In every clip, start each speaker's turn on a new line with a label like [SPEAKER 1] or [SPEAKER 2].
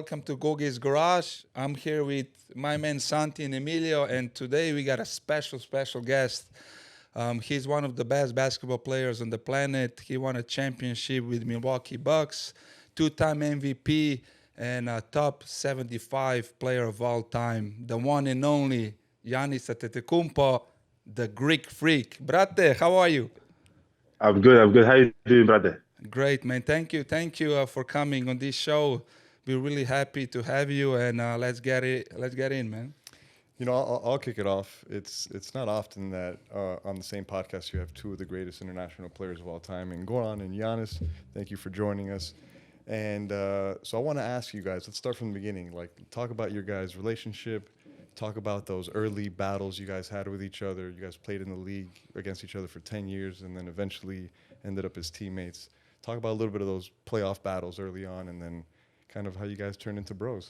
[SPEAKER 1] welcome to Gogi's Garage. I'm here with my man Santi and Emilio, and today we got a special guest. He's one of the best basketball players on the planet. He won a championship with Milwaukee Bucks, two-time MVP, and a top 75 player of all time. The one and only Giannis Antetokounmpo, the Greek freak. Brate, how are you?
[SPEAKER 2] I'm good. How you doing, brother?
[SPEAKER 1] Great, man. Thank you for coming on this show. We're really happy to have you, and let's get in, man.
[SPEAKER 3] You know, I'll kick it off. It's not often that on the same podcast you have two of the greatest international players of all time, and Goran and Giannis. Thank you for joining us. And so I want to ask you guys. Let's start from the beginning. Like, talk about your guys' relationship. Talk about those early battles you guys had with each other. You guys played in the league against each other for 10 years, and then eventually ended up as teammates. Talk about a little bit of those playoff battles early on, and then kind of how you guys turned into bros.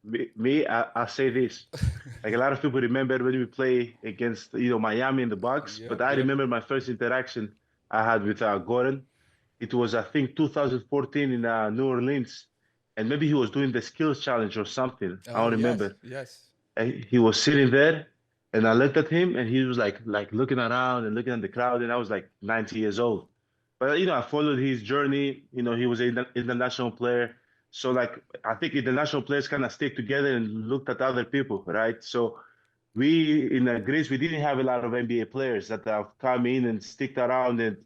[SPEAKER 2] I say this. Like, a lot of people remember when we play against, Miami and the Bucks. But I remember my first interaction I had with Gordon. It was, I think, 2014 in New Orleans. And maybe he was doing the skills challenge or something. I don't remember.
[SPEAKER 1] Yes.
[SPEAKER 2] And he was sitting there, and I looked at him, and he was like looking around and looking at the crowd. And I was like 90 years old. But, I followed his journey. He was an international player. So, like, I think international players kind of stayed together and looked at other people, right? So we, in Greece, we didn't have a lot of NBA players that have come in and sticked around and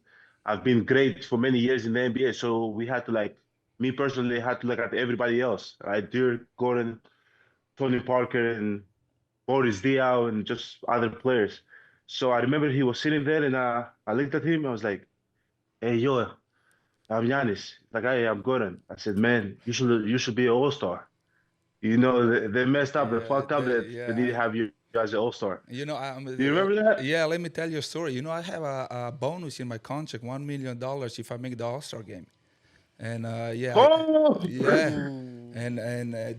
[SPEAKER 2] have been great for many years in the NBA. So we had to, me personally, had to look at everybody else, right? Dirk, Gordon, Tony Parker, and Boris Diaw, and just other players. So I remember he was sitting there, and I looked at him. I was like, "Hey, yo, I'm Giannis." Like, I'm Gordon. I said, "Man, you should be an all-star." They messed up, they fucked up, that they didn't have you as an all-star. Do you remember that?
[SPEAKER 1] Yeah, let me tell you a story. I have a bonus in my contract, $1 million if I make the All-Star game. And and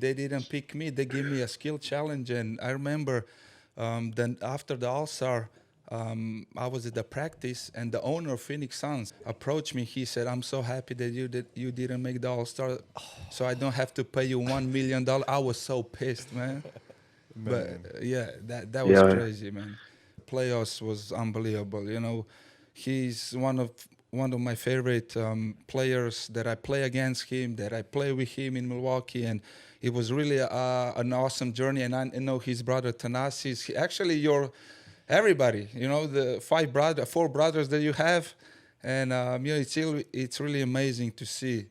[SPEAKER 1] they didn't pick me. They gave me a skill challenge, and I remember then after the All-Star, I was at the practice, and the owner of Phoenix Suns approached me. He said, "I'm so happy that you didn't make the All-Star, so I don't have to pay you $1 million." I was so pissed, man. But that was crazy, man. Playoffs was unbelievable. He's one of my favorite players that I play against him, that I play with him in Milwaukee, and it was really an awesome journey. And I know his brother Thanasis. Actually, everybody, the four brothers that you have, and it's really amazing to see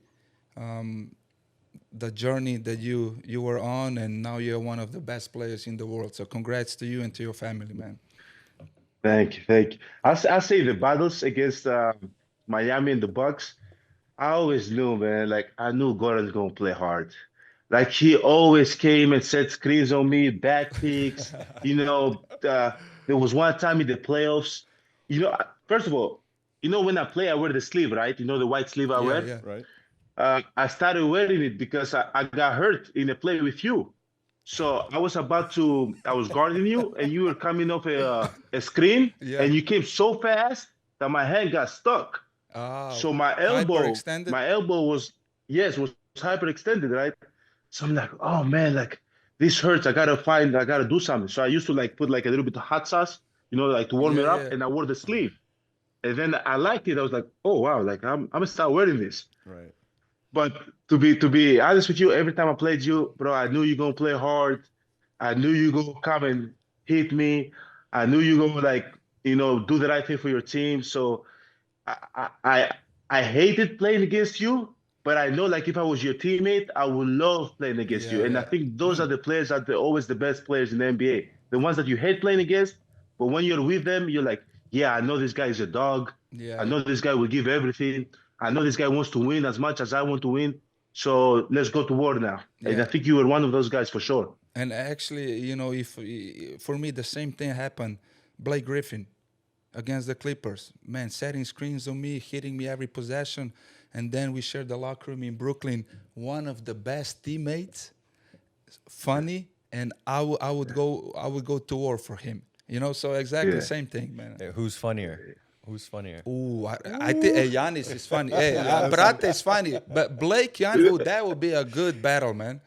[SPEAKER 1] the journey that you were on, and now you're one of the best players in the world. So congrats to you and to your family, man.
[SPEAKER 2] Thank you. I say the battles against Miami and the Bucks, I always knew, man. Like, I knew Gordon's gonna play hard. Like, he always came and set screens on me, back picks. There was one time in the playoffs. First of all, when I play, I wear the sleeve, right? The white sleeve I wear.
[SPEAKER 1] Yeah.
[SPEAKER 3] Right.
[SPEAKER 2] I started wearing it because I got hurt in a play with you. So I was guarding you, and you were coming off a screen, and you came so fast that my hand got stuck. So my elbow was hyperextended, right? So I'm like, oh man, like, this hurts. I gotta do something. So I used to put a little bit of hot sauce, to warm it up, and I wore the sleeve. And then I liked it. I was like, oh wow, like, I'm gonna start wearing this.
[SPEAKER 3] Right.
[SPEAKER 2] But to be honest with you, every time I played you, bro, I knew you gonna play hard. I knew you gonna come and hit me. I knew you gonna do the right thing for your team. So I hated playing against you, but I know, like, if I was your teammate, I would love playing against you. And I think those are the players that are always the best players in the NBA. The ones that you hate playing against, but when you're with them, you're like, yeah, I know this guy is a dog.
[SPEAKER 1] Yeah.
[SPEAKER 2] I know this guy will give everything. I know this guy wants to win as much as I want to win. So let's go to war now.
[SPEAKER 1] Yeah.
[SPEAKER 2] And I think you were one of those guys for sure.
[SPEAKER 1] And actually, if for me the same thing happened, Blake Griffin against the Clippers, man, setting screens on me, hitting me every possession, and then we shared the locker room in Brooklyn. One of the best teammates, funny, and I would go to war for him. So exactly the same thing, man.
[SPEAKER 4] Who's funnier? Who's funnier?
[SPEAKER 1] Ooh, I think Giannis is funny. Hey, Brate is funny, but Blake, Giannis, that would be a good battle, man.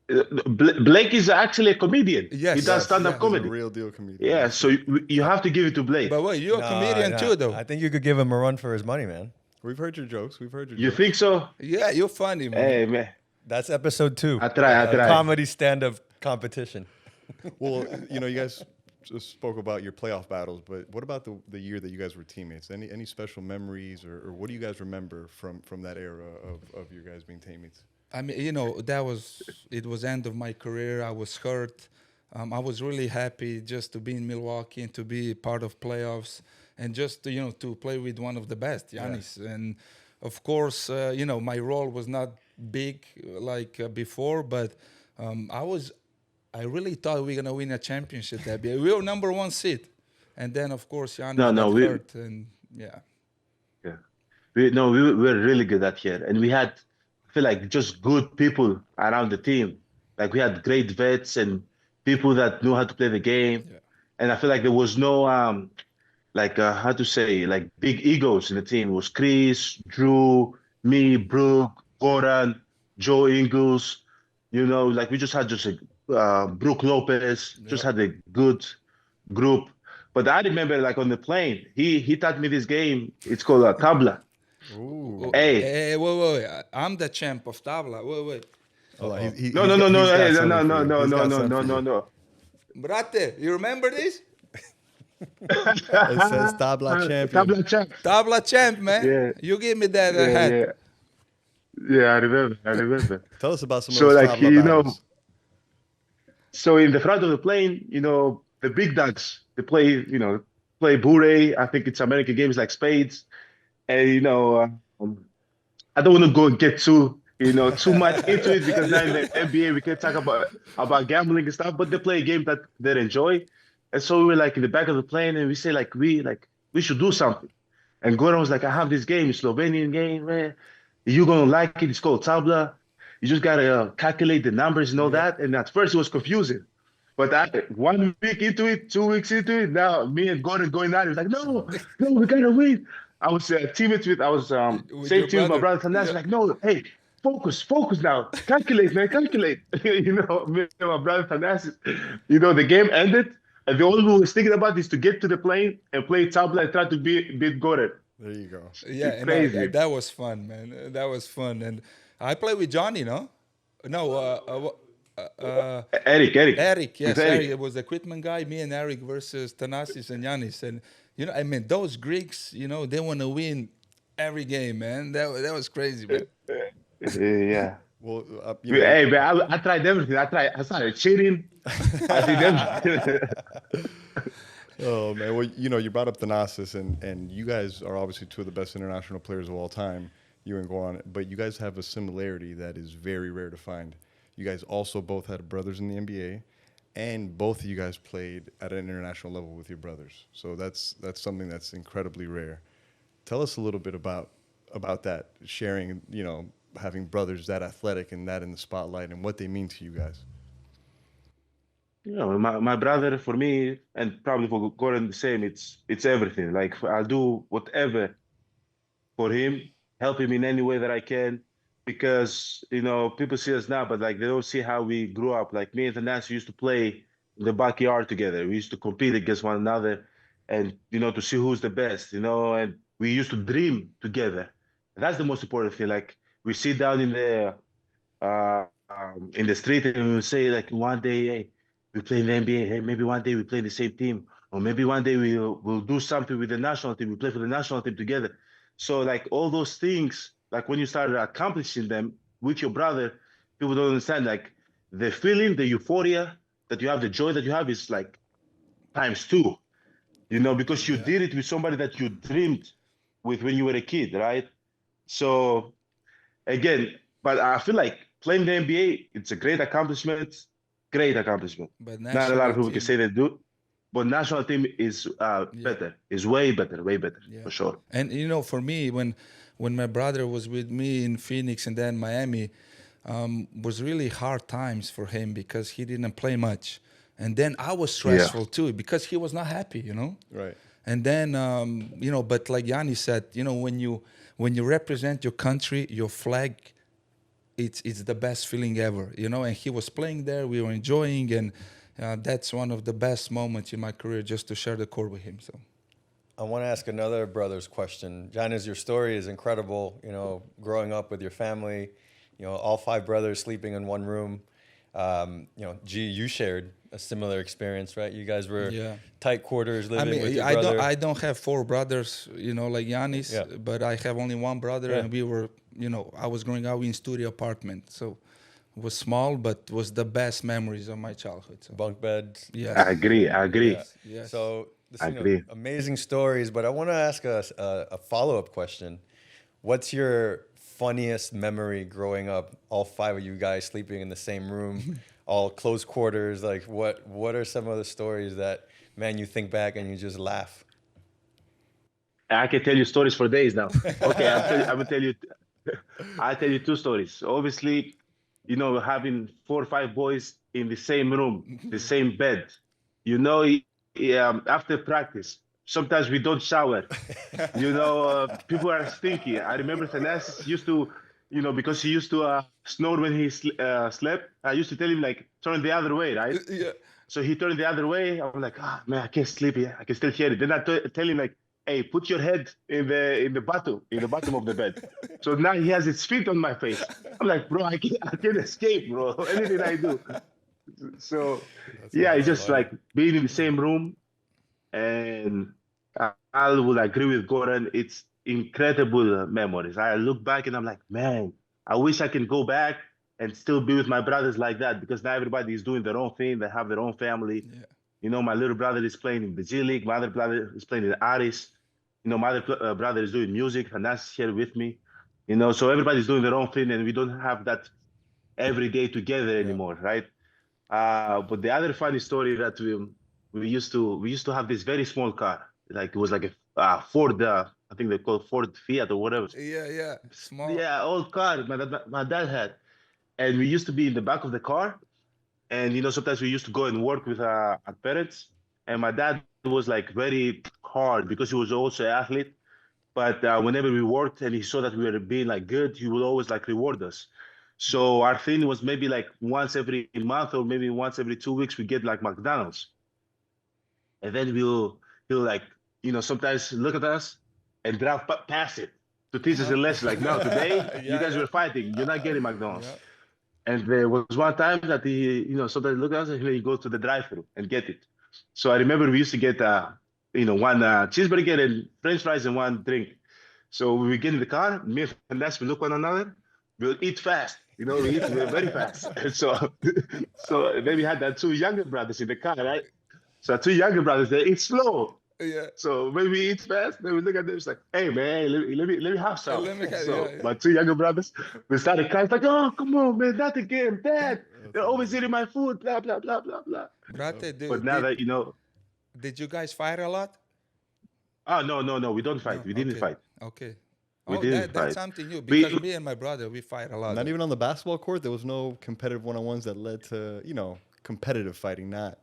[SPEAKER 2] Blake is actually a comedian. He
[SPEAKER 1] Yes,
[SPEAKER 2] does
[SPEAKER 1] yes,
[SPEAKER 2] stand-up
[SPEAKER 1] yes.
[SPEAKER 3] He's a
[SPEAKER 2] comedy.
[SPEAKER 3] real deal comedian.
[SPEAKER 2] Yeah,
[SPEAKER 3] That's
[SPEAKER 2] so you have to give it to Blake.
[SPEAKER 1] But wait, you're a comedian
[SPEAKER 4] Nah,
[SPEAKER 1] too, though.
[SPEAKER 4] I think you could give him a run for his money, man.
[SPEAKER 3] We've heard your jokes. We've heard your
[SPEAKER 2] You
[SPEAKER 3] jokes.
[SPEAKER 2] think so?
[SPEAKER 1] Yeah, you're funny, man.
[SPEAKER 2] Hey, man.
[SPEAKER 4] That's episode 2.
[SPEAKER 2] I try.
[SPEAKER 4] Comedy stand-up competition.
[SPEAKER 3] Well, you guys just spoke about your playoff battles, but what about the year that you guys were teammates? Any special memories, or what do you guys remember from that era of you guys being teammates?
[SPEAKER 1] I mean, it was end of my career. I was hurt. I was really happy just to be in Milwaukee and to be part of playoffs and just to play with one of the best, Giannis. Yeah. And of course, my role was not big like before, but I really thought we were gonna win a championship that year. We were number 1 seed, and then of course Giannis got hurt, and yeah.
[SPEAKER 2] We were really good that year, and we had, I feel like, just good people around the team. Like we had great vets and people that knew how to play the game, and I feel like there was no how to say, like big egos in the team. It was Chris, Drew, me, Brooke, Goran, Joe Ingles. Like we just had Brooke Lopez, just had a good group. But I remember, like on the plane, he taught me this game. It's called tabla.
[SPEAKER 3] Ooh.
[SPEAKER 1] Hey, wait. I'm the champ of tabla. Wait.
[SPEAKER 3] Oh,
[SPEAKER 2] No.
[SPEAKER 1] Brate, you remember this?
[SPEAKER 3] It says tabla champion.
[SPEAKER 2] Tabla champ.
[SPEAKER 1] Tabla champ, man.
[SPEAKER 2] Yeah.
[SPEAKER 1] You give me that hat.
[SPEAKER 2] Yeah, I remember.
[SPEAKER 3] Tell us about some
[SPEAKER 2] So
[SPEAKER 3] of those
[SPEAKER 2] like
[SPEAKER 3] tabla battles.
[SPEAKER 2] So in the front of the plane, the big dogs, they play bure. I think it's American games like spades, and I don't want to go and get too much into it because now in the NBA we can't talk about gambling and stuff. But they play a game that they enjoy, and so we were like in the back of the plane, and we say we should do something. And Goran was like, I have this game, Slovenian game, man. You're gonna like it. It's called tabla. You just gotta calculate the numbers and all that. And at first it was confusing, but 1 week into it, 2 weeks into it, now me and Gordon going at it. It was like, no, we gotta win. I was teammates with same team with my brother Tanasi. Like, no, hey, focus now. Calculate, man, calculate. Me and my brother Tanasi. The game ended, and the only thing we was thinking about is to get to the plane and play tabla and try to beat Gordon.
[SPEAKER 3] There you go.
[SPEAKER 1] Yeah,
[SPEAKER 2] crazy.
[SPEAKER 1] That was fun, man. That was fun, and I played with Johnny, no? No,
[SPEAKER 2] Eric.
[SPEAKER 1] Eric, yes, Eric. It was the equipment guy. Me and Eric versus Thanasis and Giannis, and those Greeks, they want to win every game, man. That was crazy, man.
[SPEAKER 2] Yeah.
[SPEAKER 3] Well,
[SPEAKER 2] hey, man, I tried everything. I started cheating. I did everything.
[SPEAKER 3] Oh man, well, you brought up Thanasis, and you guys are obviously two of the best international players of all time, you and Goran, but you guys have a similarity that is very rare to find. You guys also both had brothers in the NBA, and both of you guys played at an international level with your brothers. So that's something that's incredibly rare. Tell us a little bit about that, sharing, having brothers that athletic and that in the spotlight, and what they mean to you guys.
[SPEAKER 2] My brother, for me, and probably for Goran the same, it's everything. Like I'll do whatever for him, help him in any way that I can, because people see us now, but like they don't see how we grew up. Like me and Tanasi used to play in the backyard together. We used to compete against one another, and to see who's the best. And we used to dream together. And that's the most important thing. Like we sit down in the street and we say like one day, hey, we play in the NBA. Hey, maybe one day we play in the same team, or maybe one day we'll do something with the national team. We play for the national team together. So like all those things, like when you start accomplishing them with your brother, people don't understand. Like the feeling, the euphoria that you have, the joy that you have is like ×2. Because you did it with somebody that you dreamed with when you were a kid, right? So again, but I feel like playing the NBA, it's a great accomplishment. But not a lot of people can say they do. But national team is better. Is way better, for sure.
[SPEAKER 1] And for me, when my brother was with me in Phoenix and then Miami, was really hard times for him because he didn't play much. And then I was stressful too because he was not happy,
[SPEAKER 3] Right.
[SPEAKER 1] And then, but like Yanni said, when you represent your country, your flag, it's the best feeling ever, And he was playing there, we were enjoying, and that's one of the best moments in my career, just to share the court with him. So.
[SPEAKER 4] I want to ask another brother's question. Giannis, your story is incredible. Growing up with your family, all 5 brothers sleeping in one room. You shared a similar experience, right? You guys were tight quarters, living with your brother.
[SPEAKER 1] I don't have 4 brothers, like Giannis, but I have only one brother, and we were, I was growing up in studio apartment, so it was small, but was the best memories of my childhood. So.
[SPEAKER 4] Bunk beds.
[SPEAKER 1] Yes.
[SPEAKER 2] I agree.
[SPEAKER 1] Yes.
[SPEAKER 4] So,
[SPEAKER 2] I agree.
[SPEAKER 4] Amazing stories, but I want to ask a follow-up question. What's your funniest memory growing up, all 5 of you guys sleeping in the same room, all close quarters? Like, what are some of the stories that, man, you think back and you just laugh?
[SPEAKER 2] I can tell you stories for days now. Okay, I'll tell you 2 stories. Obviously, having 4 or 5 boys in the same room, the same bed. After practice, sometimes we don't shower. People are stinky. I remember Thanasis used to, because he used to snore when he slept. I used to tell him, like, turn the other way, right?
[SPEAKER 1] Yeah.
[SPEAKER 2] So he turned the other way. I'm like, man, I can't sleep here. I can still hear it. Then I tell him, like, hey, put your head in the bottom of the bed. So now he has his feet on my face. I'm like, bro, I can't escape, bro. Anything I do. So it's just like being in the same room. And I would agree with Gordon. It's incredible memories. I look back and I'm like, man, I wish I can go back and still be with my brothers like that, because now everybody is doing their own thing. They have their own family. Yeah. My little brother is playing in the G League. My other brother is playing in the Aris. My other brother is doing music, and that's here with me. So everybody's doing their own thing, and we don't have that every day together anymore, right? But the other funny story that we used to have this very small car, like it was like a Ford, I think they call it Ford Fiat or whatever.
[SPEAKER 1] Yeah, small.
[SPEAKER 2] Yeah, old car my dad had, and we used to be in the back of the car, and sometimes we used to go and work with our parents, and my dad was like very hard because he was also an athlete. But whenever we worked and he saw that we were being like good, he would always like reward us. So our thing was maybe like once every month or maybe once every 2 weeks we get like McDonald's, and then he'll like sometimes look at us and drive past it to teach us a lesson. Like, no, today you guys were fighting. You're not getting McDonald's. Yeah. And there was one time that he sometimes look at us and he goes to the drive-thru and get it. So I remember we used to get one cheeseburger and French fries and one drink. So we would get in the car, me and Les, we look one another, we'll eat fast. We eat very fast. So then we had 2 younger brothers in the car, right? So 2 younger brothers, they eat slow. Yeah. So when we eat fast, then we look at them, it's like, hey man, let me have some. My 2 younger brothers, we started crying, like, oh, come on, man, not again, Dad. They're always eating my food, blah, blah, blah, blah, blah. But now that
[SPEAKER 1] did you guys fight a lot?
[SPEAKER 2] Oh, no, we don't fight. We didn't fight.
[SPEAKER 1] Okay.
[SPEAKER 2] That's
[SPEAKER 1] something new, because me and my brother, we fight a lot.
[SPEAKER 3] Not even on the basketball court? There was no competitive one-on-ones that led to, competitive fighting, not,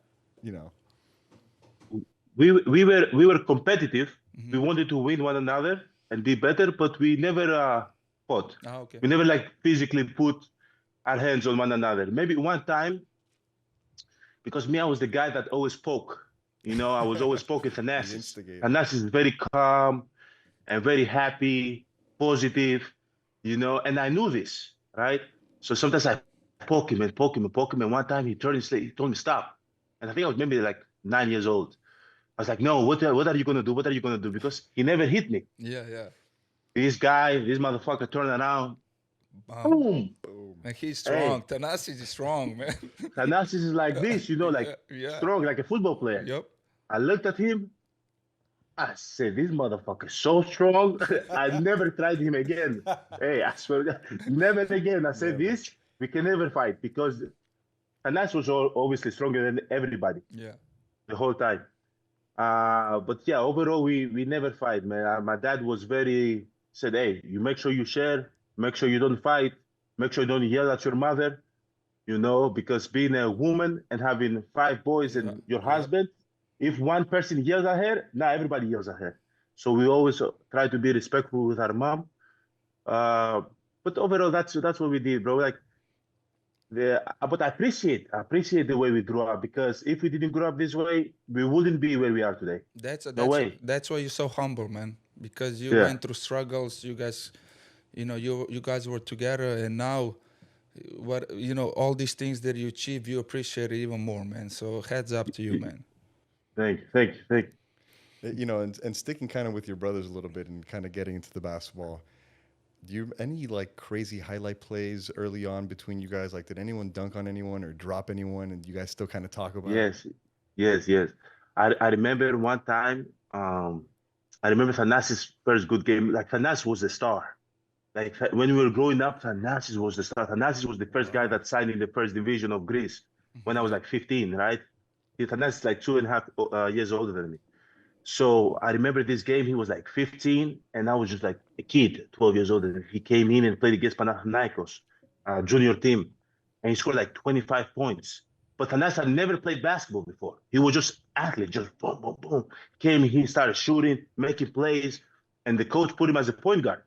[SPEAKER 2] We were competitive. Mm-hmm. We wanted to win one another and be better, but we never fought. Okay. We never like physically put our hands on one another. Maybe one time, because I was the guy that always spoke. I was always poking Thanasis. Thanasis is very calm and very happy, positive, and I knew this, right? So sometimes I poke him, and one time he turned and he told me stop. And I think I was maybe like 9 years old. I was like, no, what are you going to do? What are you going to do? Because he never hit me.
[SPEAKER 1] Yeah.
[SPEAKER 2] This motherfucker turned around. Boom.
[SPEAKER 1] And he's strong. Hey. Thanasis is strong, man.
[SPEAKER 2] Thanasis is like this, strong, like a football player.
[SPEAKER 1] Yep.
[SPEAKER 2] I looked at him. I said, this motherfucker is so strong. I never tried him again. Hey, I swear to God, never again. I said, we can never fight, because Thanasis was obviously stronger than everybody.
[SPEAKER 1] Yeah.
[SPEAKER 2] The whole time. But yeah, overall, we never fight, man. My dad was said, hey, you make sure you share, make sure you don't fight, make sure you don't yell at your mother, because being a woman and having 5 boys and your husband, if one person yells at her, now everybody yells at her. So we always try to be respectful with our mom. Uh, but overall, that's what we did, bro. Like but I appreciate the way we grew up, because if we didn't grow up this way, we wouldn't be where we are today.
[SPEAKER 1] That's
[SPEAKER 2] No way.
[SPEAKER 1] that's why you're so humble, man. Because you
[SPEAKER 2] Yeah.
[SPEAKER 1] went through struggles. You guys, you guys were together, and now, what all these things that you achieve, you appreciate it even more, man. So heads up to you, man.
[SPEAKER 2] Thank you.
[SPEAKER 3] And sticking kind of with your brothers a little bit and kind of getting into the basketball. Do you any like crazy highlight plays early on between you guys? Like, did anyone dunk on anyone or drop anyone, and you guys still kind of talk about it?
[SPEAKER 2] Yes, yes. I remember one time. I remember Thanas's first good game. Like Thanas was the star. Like when we were growing up, Thanasis was the star. Thanasis was the first guy that signed in the first division of Greece when I was like 15, right? Thanasis is like 2.5 years older than me. So I remember this game, he was like 15, and I was just like a kid, 12 years old. And he came in and played against Panathinaikos, junior team, and he scored like 25 points. But Thanas had never played basketball before. He was just athlete, just boom, boom, boom. Came, he started shooting, making plays, and the coach put him as a point guard.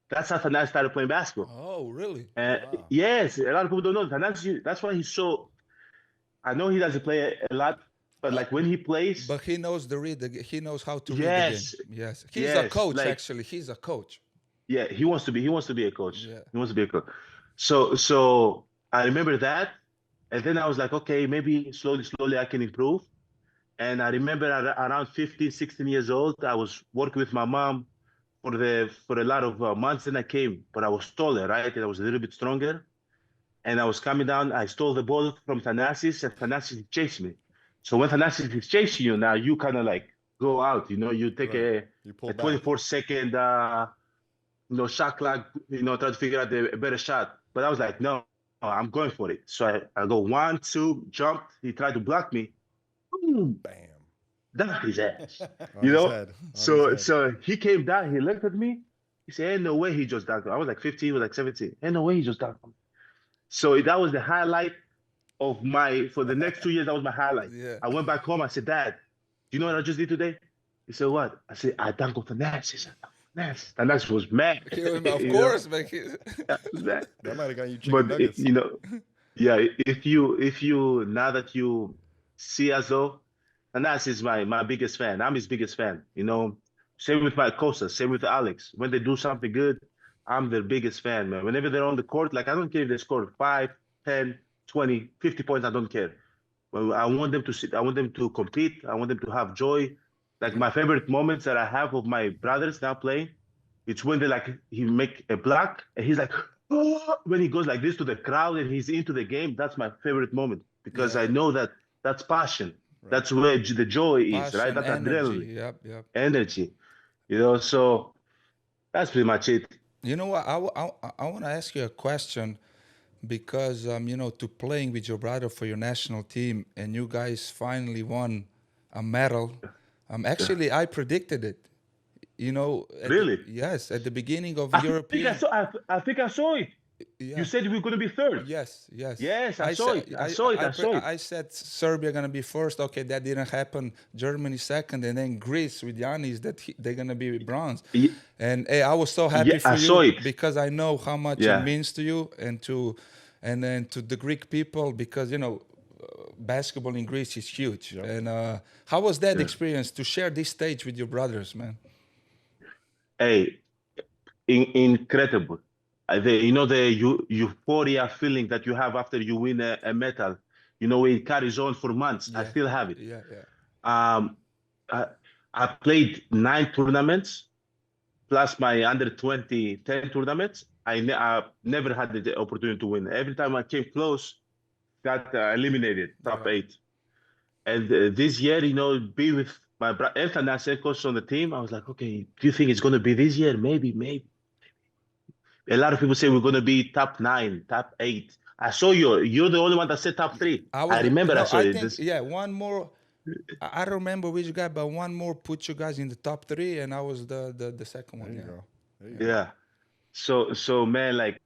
[SPEAKER 2] That's how Thanas started playing basketball.
[SPEAKER 1] Oh, really?
[SPEAKER 2] And
[SPEAKER 3] Wow.
[SPEAKER 2] yes, a lot of people don't know Thanas. That's why he's so. I know he doesn't play a lot, but like when he plays,
[SPEAKER 1] But he knows he knows how to read the
[SPEAKER 2] yes,
[SPEAKER 1] game. Yes, he's a
[SPEAKER 2] yes,
[SPEAKER 1] coach.
[SPEAKER 2] like
[SPEAKER 1] Actually, he's a coach.
[SPEAKER 2] yeah, he wants to be. He wants to be a coach.
[SPEAKER 1] Yeah.
[SPEAKER 2] He wants to be a coach. So I remember that, and then I was like, okay, maybe slowly I can improve. And I remember around 15, 16 years old, I was working with my mom for a lot of months. And I came, but I was taller, right? And I was a little bit stronger. And I was coming down. I stole the ball from Thanasis, and Thanasis chased me. So when Thanasis is chasing you, now you kind of like go out. You take
[SPEAKER 3] Right. You pull
[SPEAKER 2] a
[SPEAKER 3] back.
[SPEAKER 2] 24-second shot clock, try to figure out a better shot. But I was like, no, I'm going for it. So I go 1, 2, jump. He tried to block me. Boom,
[SPEAKER 3] Bam.
[SPEAKER 2] dunked his ass.
[SPEAKER 3] On
[SPEAKER 2] You
[SPEAKER 3] his
[SPEAKER 2] know?
[SPEAKER 3] head. On
[SPEAKER 2] So
[SPEAKER 3] his head.
[SPEAKER 2] so he came down, he looked at me. He said, ain't no way he just dunked me. I was like 15, he was like 17. Ain't no way he just dunked me. So that was the highlight for the next 2 years, that was my highlight.
[SPEAKER 1] Yeah.
[SPEAKER 2] I went back home, I said, Dad, do you know what I just did today? He said, what? I said, I dunked off Ness. He said, Ness. And Ness was mad.
[SPEAKER 1] Of
[SPEAKER 2] You
[SPEAKER 1] course,
[SPEAKER 2] know?
[SPEAKER 1] man.
[SPEAKER 2] Mad.
[SPEAKER 3] That might have got you chicken
[SPEAKER 2] But
[SPEAKER 3] nuggets.
[SPEAKER 2] yeah, if you now that you see us though, Anas is my biggest fan. I'm his biggest fan. Same with my Costa, same with Alex. When they do something good, I'm their biggest fan, man. Whenever they're on the court, like I don't care if they score 5, 10, 20, 50 points, I don't care. Well, I want them to sit, I want them to compete, I want them to have joy. Like my favorite moments that I have of my brothers now playing, it's when he make a block and he's like, oh, when he goes like this to the crowd and he's into the game. That's my favorite moment, because
[SPEAKER 1] Yeah.
[SPEAKER 2] I know that's passion.
[SPEAKER 3] Right.
[SPEAKER 2] That's where the joy is, right?
[SPEAKER 1] Passion,
[SPEAKER 2] That's
[SPEAKER 1] energy.
[SPEAKER 2] adrenaline,
[SPEAKER 1] Yep.
[SPEAKER 2] energy. So that's pretty much it.
[SPEAKER 1] You know what? I want to ask you a question, because to playing with your brother for your national team, and you guys finally won a medal. Actually, I predicted it.
[SPEAKER 2] Really?
[SPEAKER 1] Yes, at the beginning of
[SPEAKER 2] I think I
[SPEAKER 1] European.
[SPEAKER 2] saw. I think I saw it.
[SPEAKER 1] Yeah.
[SPEAKER 2] You said we were going to be third.
[SPEAKER 1] Yes.
[SPEAKER 2] Yes, I saw it. I saw it.
[SPEAKER 1] I said Serbia gonna be first. Okay, that didn't happen. Germany second, and then Greece with Giannis they're gonna be bronze.
[SPEAKER 2] Ye-
[SPEAKER 1] And hey, I was so happy
[SPEAKER 2] Yeah,
[SPEAKER 1] for
[SPEAKER 2] I
[SPEAKER 1] you,
[SPEAKER 2] saw it.
[SPEAKER 1] because I know how much it
[SPEAKER 2] Yeah.
[SPEAKER 1] means to you and then to the Greek people, because basketball in Greece is huge.
[SPEAKER 3] Yep.
[SPEAKER 1] And how was that experience to share this stage with your brothers, man?
[SPEAKER 2] Hey, incredible. The euphoria feeling that you have after you win a medal, it carries on for months. I
[SPEAKER 1] Yeah.
[SPEAKER 2] still have it.
[SPEAKER 1] Yeah.
[SPEAKER 2] Um, I played 9 tournaments plus my under 20 10 tournaments. I never had the opportunity to win. Every time I came close, got eliminated, top
[SPEAKER 1] Yeah.
[SPEAKER 2] 8. And this year, be with my brother Antetounmpo on the team. I was like, okay, do you think it's going to be this year? Maybe. A lot of people say we're going to be top 9, top 8. I saw you're the only one that said top 3. I remember I saw it.
[SPEAKER 1] One more. I don't remember which guy, but one more put you guys in the top 3, and I was the second one.
[SPEAKER 3] There you
[SPEAKER 1] Yeah.
[SPEAKER 3] go. There you go.
[SPEAKER 2] Yeah. So man, like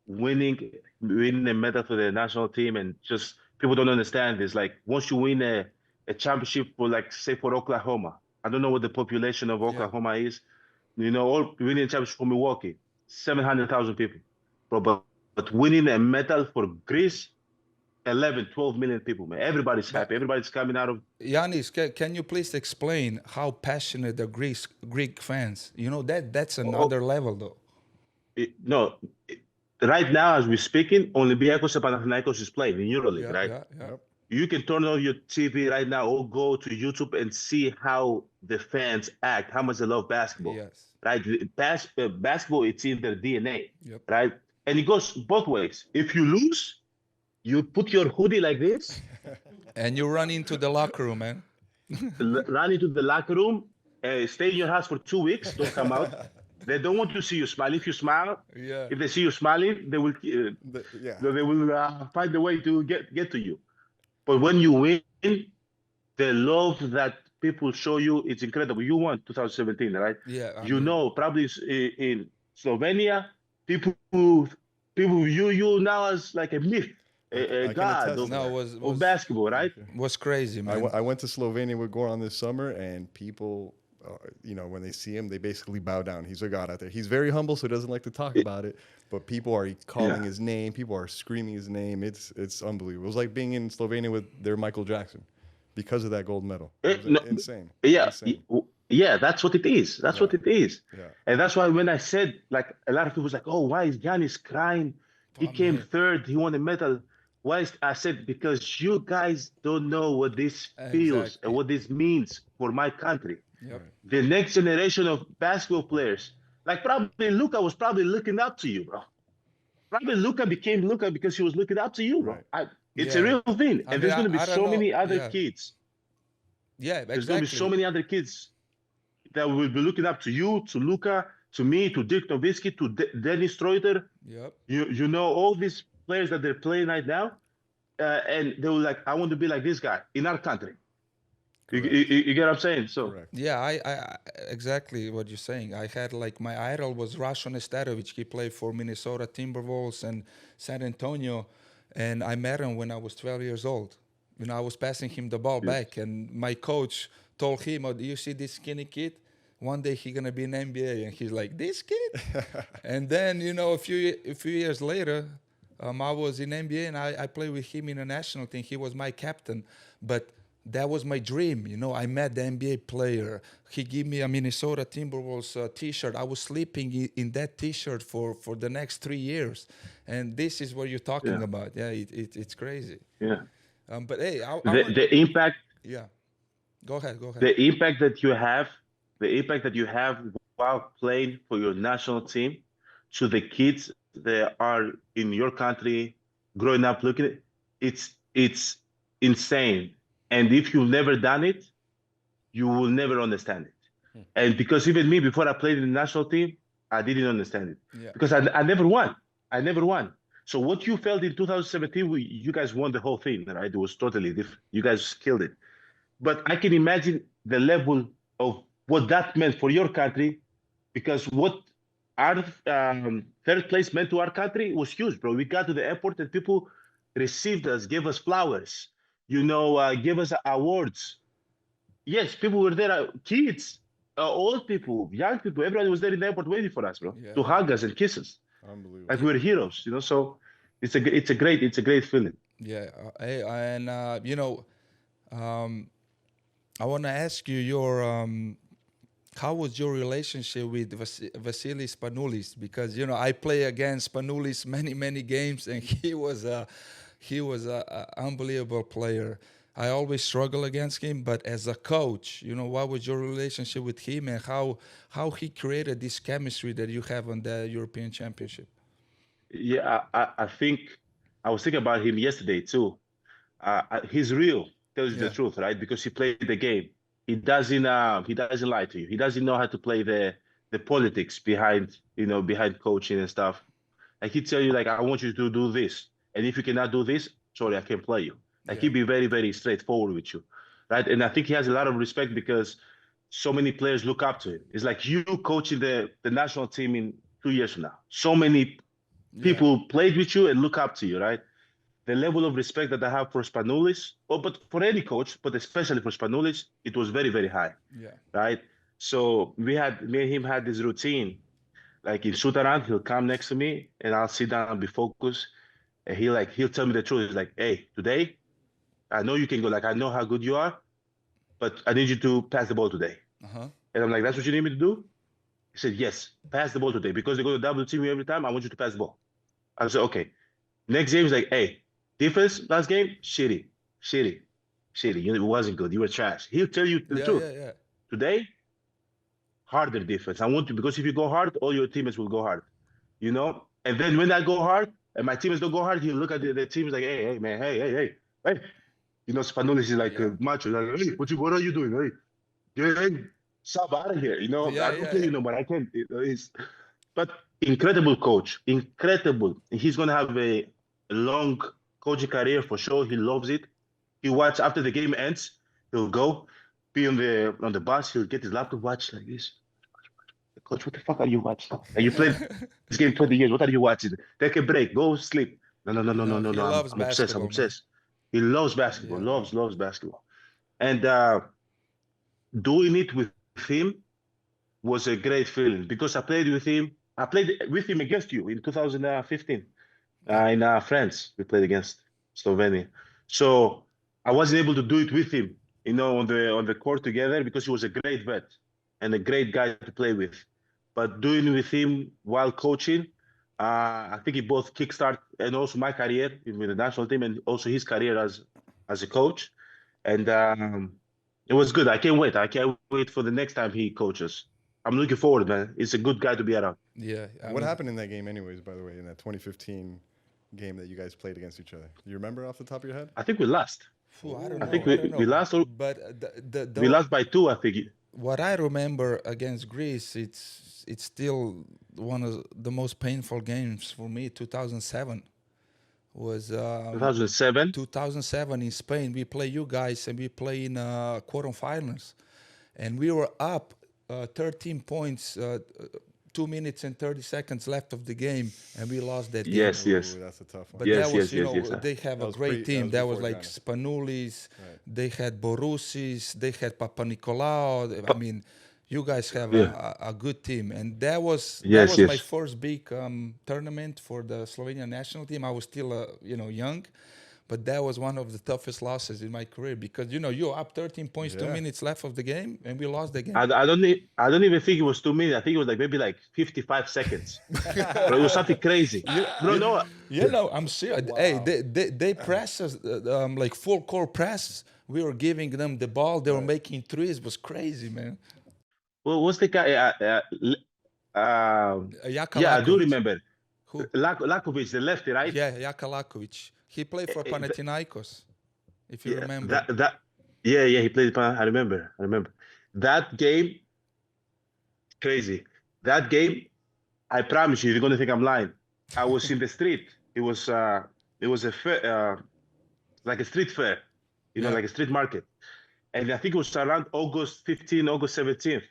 [SPEAKER 2] winning a medal for the national team, and just people don't understand this. Like once you win a a championship for like say for Oklahoma. I don't know what the population of Oklahoma is. You know, all winning a championship for Milwaukee, 700,000 people. But winning a medal for Greece, 11, 12 million people, man. Everybody's happy. Everybody's coming out of.
[SPEAKER 1] Giannis, can you please explain how passionate the Greek fans? You know that's another level, though.
[SPEAKER 2] Right now, as we're speaking, Olympiacos and Panathinaikos is playing in EuroLeague, right?
[SPEAKER 1] Yeah.
[SPEAKER 2] You can turn on your TV right now or go to YouTube and see how the fans act, how much they love basketball.
[SPEAKER 1] Yes.
[SPEAKER 2] Right? Basketball, it's in their DNA,
[SPEAKER 1] Yep.
[SPEAKER 2] right? And it goes both ways. If you lose, you put your hoodie like this.
[SPEAKER 1] And you run into the locker room, man.
[SPEAKER 2] Run into the locker room, stay in your house for 2 weeks, don't come out. They don't want to see you smile. If you smile, if they see you smiling, they will find a way to get to you. But when you win, the love that people show you, it's incredible. You won 2017, right?
[SPEAKER 1] Yeah.
[SPEAKER 2] Probably in Slovenia, people view you now as like a myth, a god of basketball, right?
[SPEAKER 1] Was crazy, man.
[SPEAKER 3] I went to Slovenia with Goran this summer, and people, when they see him, they basically bow down. He's a god out there. He's very humble, so he doesn't like to talk about it. But people are calling his name. People are screaming his name. It's unbelievable. It was like being in Slovenia with their Michael Jackson because of that gold medal. Insane.
[SPEAKER 2] Yeah, that's what it is. That's what it is.
[SPEAKER 3] Yeah.
[SPEAKER 2] And that's why when I said, like, a lot of people was like, oh, why is Giannis crying? He came third. He won a medal. I said, because you guys don't know what this feels and what this means for my country.
[SPEAKER 1] Yep.
[SPEAKER 2] The next generation of basketball players, like probably Luka was probably looking up to you, bro. Probably Luka became Luka because he was looking up to you, bro. It's a real thing. And there's going to be so many other kids.
[SPEAKER 1] Yeah, exactly.
[SPEAKER 2] There's going to be so many other kids that will be looking up to you, to Luka, to me, to Dirk Nowitzki, to Dennis Schroeder.
[SPEAKER 1] Yep.
[SPEAKER 2] You know, all these players that they're playing right now, and they were like, I want to be like this guy in our country. You get what I'm saying? So
[SPEAKER 3] Correct.
[SPEAKER 1] Yeah, I exactly what you're saying. I had like my idol was Rašo Nestarović. He played for Minnesota Timberwolves and San Antonio, and I met him when I was 12 years old. I was passing him the ball back, and my coach told him, "Oh, do you see this skinny kid? One day he's gonna be in NBA." And he's like, "This kid?" And then a few years later, I was in NBA and I played with him in a national team. He was my captain, but that was my dream. I met the NBA player. He gave me a Minnesota Timberwolves T-shirt. I was sleeping in that T-shirt for the next 3 years. And this is what you're talking about. Yeah, it's crazy.
[SPEAKER 2] Yeah.
[SPEAKER 1] But hey,
[SPEAKER 2] the impact.
[SPEAKER 1] Yeah. Go ahead.
[SPEAKER 2] The impact that you have while playing for your national team to the kids that are in your country growing up looking at it's insane. And if you've never done it, you will never understand it. And because even me, before I played in the national team, I didn't understand it.
[SPEAKER 1] Yeah.
[SPEAKER 2] Because I never won. So what you felt in 2017, you guys won the whole thing, right? It was totally different. You guys killed it. But I can imagine the level of what that meant for your country, because what our third place meant to our country was huge, bro. We got to the airport and people received us, gave us flowers, gave us awards. Yes, people were there, kids, old people, young people, everybody was there in the airport waiting for us, bro, to hug us and kiss us.
[SPEAKER 3] Unbelievable.
[SPEAKER 2] Like we were heroes, So it's a great feeling.
[SPEAKER 1] Yeah, and I want to ask you how was your relationship with Vasily Spanulis? Because I play against Spanulis many games, and he was a unbelievable player. I always struggle against him, but as a coach, what was your relationship with him, and how he created this chemistry that you have on the European Championship?
[SPEAKER 2] Yeah, I think I was thinking about him yesterday too. He's real, tells you the truth, right? Because he played the game. He doesn't lie to you. He doesn't know how to play the politics behind coaching and stuff. Like he tell you, like, I want you to do this, and if you cannot do this, sorry, I can't play you. Like he'd be very, very straightforward with you, right? And I think he has a lot of respect because so many players look up to him. It's like you coaching the national team in 2 years from now. So many people played with you and look up to you, right? the level of respect that I have for Spanulis, but for any coach, but especially for Spanulis, it was very, very high.
[SPEAKER 1] Yeah.
[SPEAKER 2] Right? So me and him had this routine. Like in shoot around, he'll come next to me and I'll sit down and be focused. And he'll tell me the truth. He's like, hey, today, I know you can go, like I know how good you are, but I need you to pass the ball today.
[SPEAKER 1] Uh-huh.
[SPEAKER 2] And I'm like, that's what you need me to do? He said, yes, pass the ball today. Because they're going to double team you every time, I want you to pass the ball. I said, okay. Next game, he's like, hey, defense last game, shitty. It wasn't good. You were trash. He'll tell you the truth.
[SPEAKER 1] Yeah.
[SPEAKER 2] Today, harder defense. I want you, because if you go hard, all your teammates will go hard. You know? And then when I go hard and my teammates don't go hard, he'll look at the teams like, hey, man, hey. You know, Spanulis is like macho. Like, hey, what are you doing? Hey, stop out of here. You know, I don't play, you know, but I can't. But incredible coach. Incredible. He's going to have a long coaching career for sure. He loves it. He watch after the game ends, he'll go, be on the bus, he'll get his laptop, watch like this. Coach, what the fuck are you watching? And you played this game 20 years. What are you watching? Take a break. Go sleep. No.
[SPEAKER 1] He loves
[SPEAKER 2] I'm obsessed. I'm
[SPEAKER 1] basketball,
[SPEAKER 2] obsessed. He loves basketball.
[SPEAKER 1] Yeah.
[SPEAKER 2] Loves basketball. And doing it with him was a great feeling because I played with him. I played with him against you in 2015 in France. We played against Slovenia. So I wasn't able to do it with him, you know, on the court together because he was a great vet and a great guy to play with. But doing it with him while coaching, I think it both kickstart and also my career with the national team and also his career as a coach. And it was good. I can't wait. I can't wait for the next time he coaches. I'm looking forward, man. He's a good guy to be around.
[SPEAKER 1] Yeah.
[SPEAKER 3] What happened in that game, anyways? By the way, in that 2015 game that you guys played against each other, do you remember off the top of your head?
[SPEAKER 2] I think we lost.
[SPEAKER 1] I don't know.
[SPEAKER 2] I think we lost.
[SPEAKER 1] But
[SPEAKER 2] We lost by 2, I think.
[SPEAKER 1] What I remember against Greece, it's still one of the most painful games for me. 2007 was
[SPEAKER 2] 2007.
[SPEAKER 1] 2007 in Spain. We play you guys and we play in quarterfinals, and we were up 13 points. 2 minutes and 30 seconds left of the game, and we lost that game.
[SPEAKER 2] Yes.
[SPEAKER 3] Ooh, that's a tough one.
[SPEAKER 1] But
[SPEAKER 2] Yes,
[SPEAKER 1] that was,
[SPEAKER 2] yes.
[SPEAKER 1] they have a great team. That was like Spanulis. They had Borusis. They had Papanikolaou. I mean, you guys have a good team, and that was my first big tournament for the Slovenian national team. I was still young, but that was one of the toughest losses in my career because you're up 13 points, 2 minutes left of the game, and we lost the game.
[SPEAKER 2] I don't even think it was 2 minutes. I think it was like maybe like 55 seconds. But it was something crazy.
[SPEAKER 1] I'm serious. Wow. Hey, they press us like full court press. We were giving them the ball. They were making threes. It was crazy, man.
[SPEAKER 2] Well, what's the guy? I do remember.
[SPEAKER 1] Who?
[SPEAKER 2] Lakovic, the lefty, right?
[SPEAKER 1] Yeah, Jaka Lakovic. He played for Panathinaikos, if you remember.
[SPEAKER 2] He played. I remember. That game, crazy. That game, I promise you, you're gonna think I'm lying. I was in the street. It was a fair, like a street fair, like a street market, and I think it was around August 15, August 17th.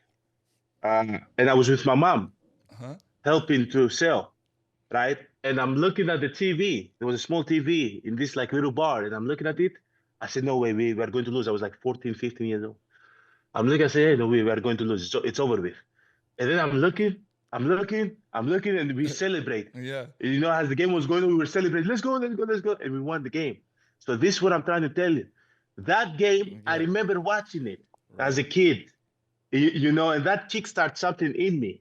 [SPEAKER 2] And I was with my mom, helping to sell, right? And I'm looking at the TV. There was a small TV in this like little bar, and I'm looking at it. I said, no way, we are going to lose. I was like 14, 15 years old. I'm looking, I said, hey, no, we are going to lose. So it's over with. And then I'm looking, and we celebrate.
[SPEAKER 1] Yeah.
[SPEAKER 2] As the game was going on, we were celebrating. Let's go. And we won the game. So this is what I'm trying to tell you. That game, I remember watching it as a kid, and that kickstarted something in me.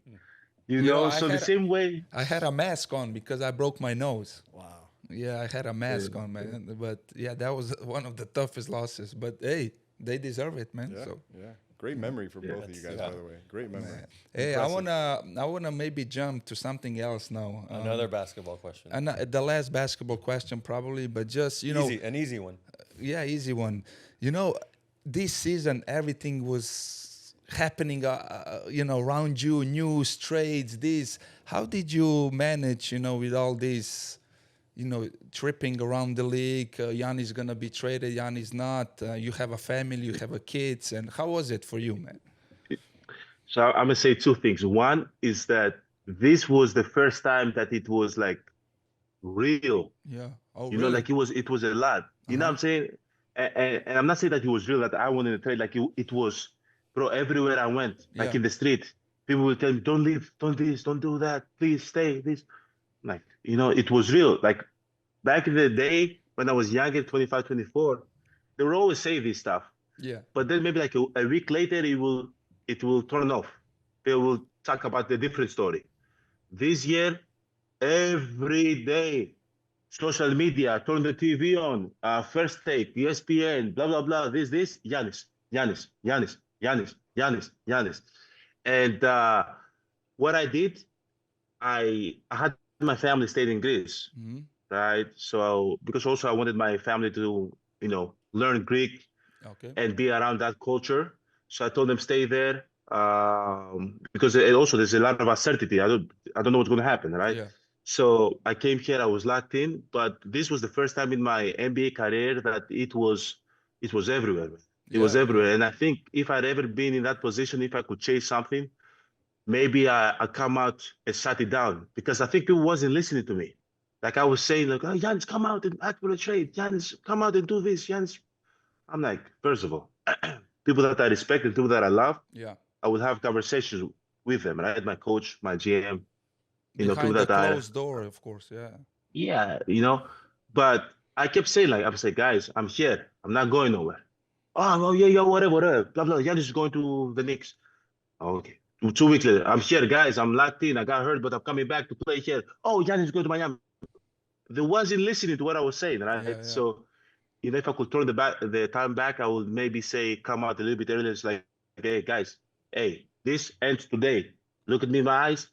[SPEAKER 2] The same way.
[SPEAKER 1] I had a mask on because I broke my nose.
[SPEAKER 3] Wow.
[SPEAKER 1] Yeah, I had a mask on, man. But that was one of the toughest losses. But hey, they deserve it, man.
[SPEAKER 3] Yeah. Great memory for both of you guys, by the way. Great memory.
[SPEAKER 1] Hey, I wanna maybe jump to something else now.
[SPEAKER 4] Another basketball question.
[SPEAKER 1] And the last basketball question probably, but just
[SPEAKER 4] an easy one.
[SPEAKER 1] Yeah, easy one. This season everything was happening, around you, news, trades, this. How did you manage, with all this, tripping around the league? Giannis gonna be traded, Giannis not. You have a family, you have kids, and how was it for you, man?
[SPEAKER 2] So I'm gonna say two things. One is that this was the first time that it was like real.
[SPEAKER 1] Yeah. Oh,
[SPEAKER 2] You know,
[SPEAKER 1] really?
[SPEAKER 2] like it was a lot. You know what I'm saying? And I'm not saying that it was real that I wanted to trade. Like it was, bro. Everywhere I went, like
[SPEAKER 1] Yeah.
[SPEAKER 2] in the street, people will tell me, "Don't leave, don't this, don't do that, please stay." This, like, you know, it was real. Like back in the day when I was younger, 25, 24, they will always say this stuff.
[SPEAKER 1] Yeah.
[SPEAKER 2] But then maybe like a week later, it will turn off. They will talk about the different story. This year, every day, social media, turn the TV on, first take, ESPN, blah blah blah. This, Giannis, Giannis, Giannis, Giannis, Giannis, Giannis. And what I did, I had my family stayed in Greece,
[SPEAKER 1] Hmm.
[SPEAKER 2] right? So because also I wanted my family to, learn Greek
[SPEAKER 1] Okay.
[SPEAKER 2] and be around that culture. So I told them stay there because also there's a lot of uncertainty. I don't know what's going to happen, right?
[SPEAKER 1] Yeah.
[SPEAKER 2] So I came here. I was locked in, but this was the first time in my NBA career that it was everywhere. It was
[SPEAKER 1] Yeah. Yeah.
[SPEAKER 2] everywhere, and I think if I'd ever been in that position, if I could chase something, maybe I come out and shut it down because I think people wasn't listening to me. Like I was saying, like, oh, Giannis, come out and act for a trade. Giannis, come out and do this. Giannis, I'm like, first of all, people that I respect and people that I love,
[SPEAKER 1] Yeah.
[SPEAKER 2] I would have conversations with them, right? My coach, my GM, people
[SPEAKER 1] Behind the
[SPEAKER 2] that I,
[SPEAKER 1] closed door, of course. Yeah.
[SPEAKER 2] yeah, but I kept saying, like, I was like, guys, I'm here. I'm not going nowhere. Oh, well, yeah, yeah, whatever, whatever. Blah, blah. Giannis is going to the Knicks. Okay. 2 weeks later, I'm here, guys. I'm locked in. I got hurt, but I'm coming back to play here. Oh, Giannis is going to Miami. They wasn't listening to what I was saying, right?
[SPEAKER 1] Yeah. Yeah.
[SPEAKER 2] So, if I could turn the time back, I would maybe say come out a little bit earlier. It's like, hey guys, hey, this ends today. Look at me in my eyes.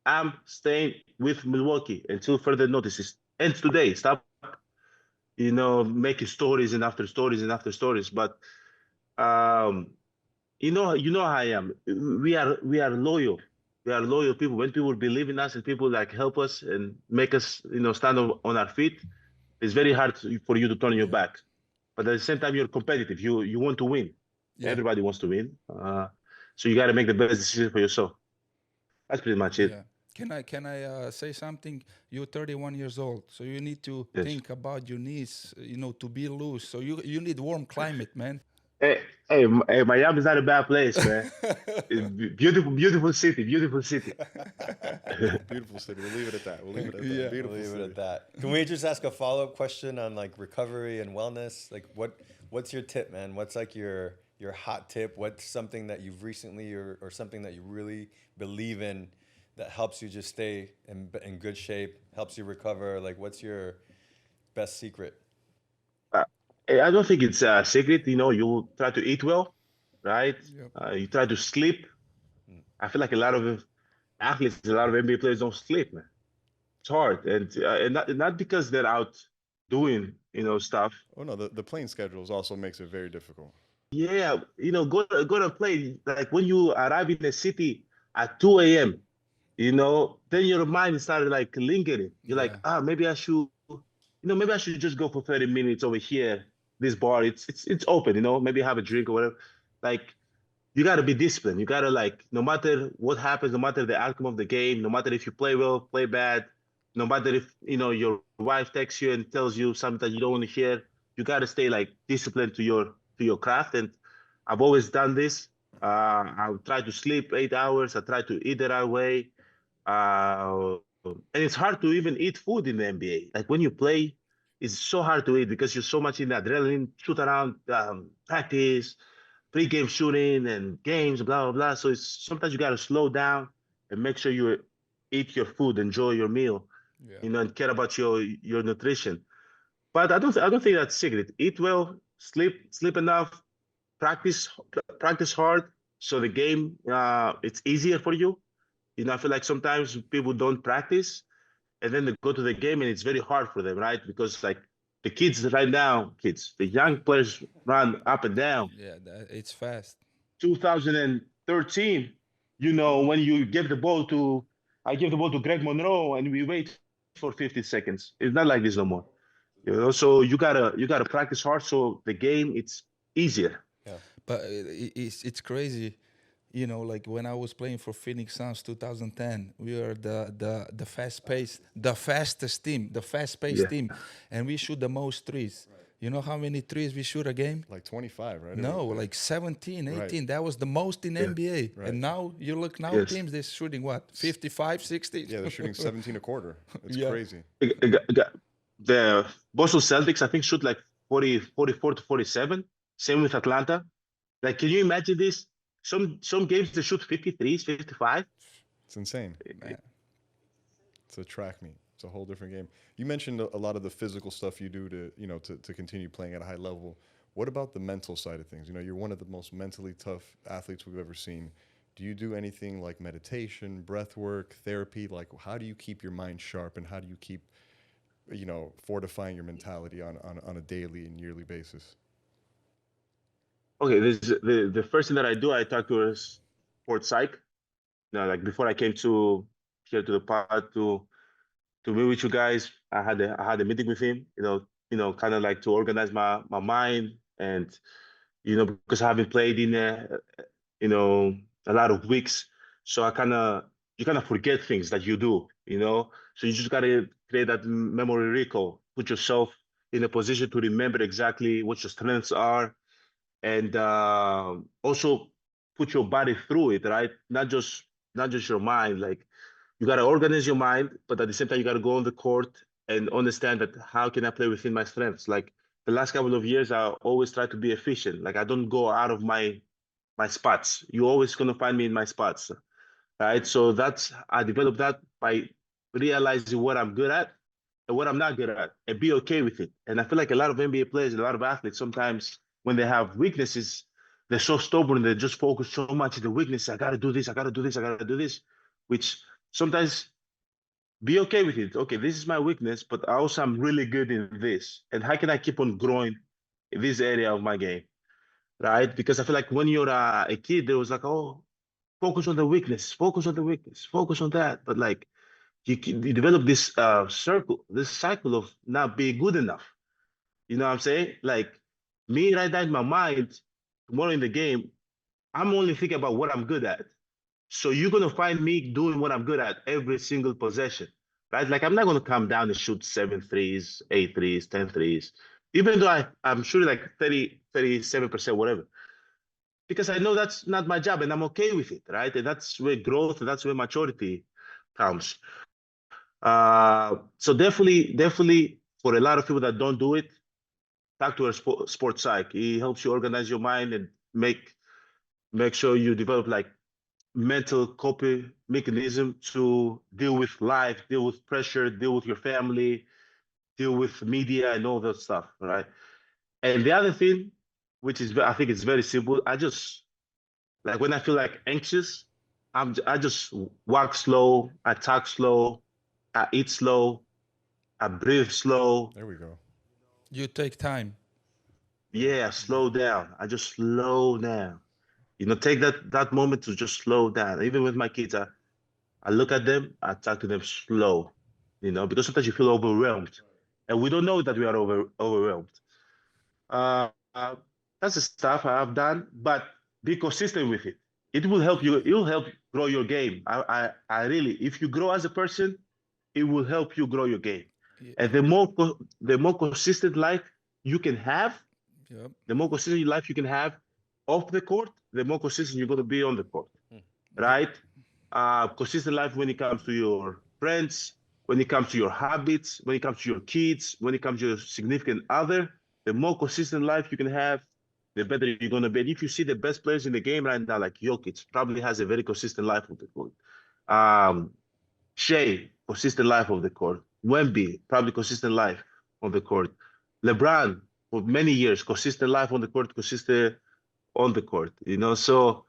[SPEAKER 2] I'm staying with Milwaukee until further notices. Ends today. Stop, making stories and after stories and after stories. But um, how I am. We are loyal. We are loyal people. When people believe in us and people like help us and make us, stand on our feet, it's very hard for you to turn your
[SPEAKER 1] Yeah.
[SPEAKER 2] back. But at the same time, you're competitive. You want to win.
[SPEAKER 1] Yeah.
[SPEAKER 2] Everybody wants to win. So you got to make the best decision for yourself. That's pretty much it.
[SPEAKER 1] Yeah. Can I say something? You're 31 years old, so you need to
[SPEAKER 2] Yes.
[SPEAKER 1] think about your knees, to be loose. So you need warm climate, man.
[SPEAKER 2] Hey, Miami's not a bad place, man. Beautiful, beautiful city, beautiful city.
[SPEAKER 3] Beautiful city. We'll leave it at that. We'll leave it at that.
[SPEAKER 1] Yeah.
[SPEAKER 3] Beautiful
[SPEAKER 4] We'll leave it
[SPEAKER 3] city.
[SPEAKER 4] at that. Can we just ask a follow-up question on like recovery and wellness? Like what's your tip, man? What's like your hot tip? What's something that you've recently or something that you really believe in that helps you just stay in good shape, helps you recover? Like what's your best secret?
[SPEAKER 2] Uh, I don't think it's a secret. You try to eat well, right?
[SPEAKER 1] Yep.
[SPEAKER 2] You try to sleep. I feel like a lot of athletes, a lot of NBA players don't sleep, man. It's hard, and not because they're out doing, stuff.
[SPEAKER 3] Oh no, the playing schedules also makes it very difficult.
[SPEAKER 2] Yeah, go to play. Like when you arrive in the city at 2 a.m., then your mind started like lingering. You're like,
[SPEAKER 1] Yeah.
[SPEAKER 2] maybe I should just go for 30 minutes over here. This bar, it's open, maybe have a drink or whatever. Like you gotta be disciplined. You gotta like, no matter what happens, no matter the outcome of the game, no matter if you play well, play bad, no matter if your wife texts you and tells you something that you don't want to hear, you gotta stay like disciplined to your craft. And I've always done this. I'll try to sleep 8 hours. I try to eat the right way. And it's hard to even eat food in the NBA. Like when you play, it's so hard to eat because you're so much in the adrenaline, shoot around, practice, pre-game shooting, and games, blah blah blah. So it's sometimes you gotta slow down and make sure you eat your food, enjoy your meal,
[SPEAKER 1] Yeah.
[SPEAKER 2] and care about your nutrition. But I don't think that's secret. Eat well, sleep enough, practice practice hard, so the game it's easier for you. I feel like sometimes people don't practice and then they go to the game and it's very hard for them, right? Because like the kids right now, the young players run up and down.
[SPEAKER 1] Yeah. It's fast.
[SPEAKER 2] 2013, when you give the ball to, I give the ball to Greg Monroe and we wait for 50 seconds. It's not like this no more. So you gotta practice hard so the game it's easier.
[SPEAKER 4] Yeah.
[SPEAKER 1] But it's crazy. You know, like when I was playing for Phoenix Suns 2010, we were the fastest team, the fast-paced
[SPEAKER 2] Yeah.
[SPEAKER 1] team, and we shoot the most threes. You know how many threes we shoot a game?
[SPEAKER 3] Like 25, right?
[SPEAKER 1] No, like 17, 18.
[SPEAKER 3] Right.
[SPEAKER 1] That was the most in NBA.
[SPEAKER 3] Right.
[SPEAKER 1] And now you look now
[SPEAKER 2] Yes.
[SPEAKER 1] teams they're shooting what? 55, 60?
[SPEAKER 3] Yeah, they're shooting 17 a quarter. It's
[SPEAKER 1] Yeah.
[SPEAKER 3] crazy.
[SPEAKER 2] The Boston Celtics, I think, shoot like 44 to 47. Same with Atlanta. Like, can you imagine this? Some games they shoot 53s, 55.
[SPEAKER 3] It's insane.
[SPEAKER 1] Man.
[SPEAKER 3] It's a track meet. It's a whole different game. You mentioned a lot of the physical stuff you do to, to continue playing at a high level. What about the mental side of things? You know, you're one of the most mentally tough athletes we've ever seen. Do you do anything like meditation, breath work, therapy? Like, how do you keep your mind sharp, and how do you keep, fortifying your mentality on a daily and yearly basis?
[SPEAKER 2] Okay, this is the first thing that I do. I talk to a sports psych. Like before I came to here to the pod to meet with you guys, I had a meeting with him. Kind of like to organize my mind, and because I haven't played in a lot of weeks, so you kind of forget things that you do. So you just gotta create that memory recall, put yourself in a position to remember exactly what your strengths are, and also put your body through it, right? Not just your mind. Like, you got to organize your mind, but at the same time you got to go on the court and understand that how can I play within my strengths. Like, the last couple of years I always try to be efficient. Like, I don't go out of my spots. You're always going to find me in my spots, right? So I developed that by realizing what I'm good at and what I'm not good at, and be okay with it. And I feel like a lot of NBA players, a lot of athletes, sometimes when they have weaknesses, they're so stubborn. They just focus so much on the weakness. I got to do this. I got to do this. I got to do this, which sometimes be okay with it. Okay, this is my weakness, but also I'm really good in this. And how can I keep on growing in this area of my game, right? Because I feel like when you're a kid, there was like, oh, focus on the weakness, focus on the weakness, focus on that. But like, you develop this this cycle of not being good enough. You know what I'm saying? Like, me right now in my mind, tomorrow in the game, I'm only thinking about what I'm good at. So you're gonna find me doing what I'm good at every single possession, right? Like, I'm not gonna come down and shoot 7 threes, 8 threes, 10 threes, even though I'm shooting like 30, 37%, whatever, because I know that's not my job and I'm okay with it, right? And that's where growth, and that's where maturity comes. So definitely for a lot of people that don't do it, talk to a sports psych. He helps you organize your mind and make sure you develop like mental coping mechanism to deal with life, deal with pressure, deal with your family, deal with media and all that stuff, right? And the other thing, which is I think it's very simple. I just, like, when I feel like anxious, I just walk slow, I talk slow, I eat slow, I breathe slow.
[SPEAKER 3] There we go.
[SPEAKER 1] You take time.
[SPEAKER 2] Yeah, slow down. I just slow down. Take that moment to just slow down. Even with my kids, I look at them, I talk to them slow, because sometimes you feel overwhelmed, and we don't know that we are overwhelmed. Uh, uh, that's the stuff I've done, but be consistent with it. It will help you. It will help grow your game. I really, if you grow as a person, it will help you grow your game.
[SPEAKER 1] Yeah.
[SPEAKER 2] And the more consistent life you can have,
[SPEAKER 1] Yep.
[SPEAKER 2] the more consistent life you can have off the court, the more consistent you're going to be on the court,
[SPEAKER 1] Yeah.
[SPEAKER 2] right? Consistent life when it comes to your friends, when it comes to your habits, when it comes to your kids, when it comes to your significant other. The more consistent life you can have, the better you're going to be. And if you see the best players in the game right now, like Jokic, probably has a very consistent life on the court. Shea, consistent life of the court. Wemby, probably consistent life on the court. LeBron, for many years, consistent life on the court, consistent on the court. So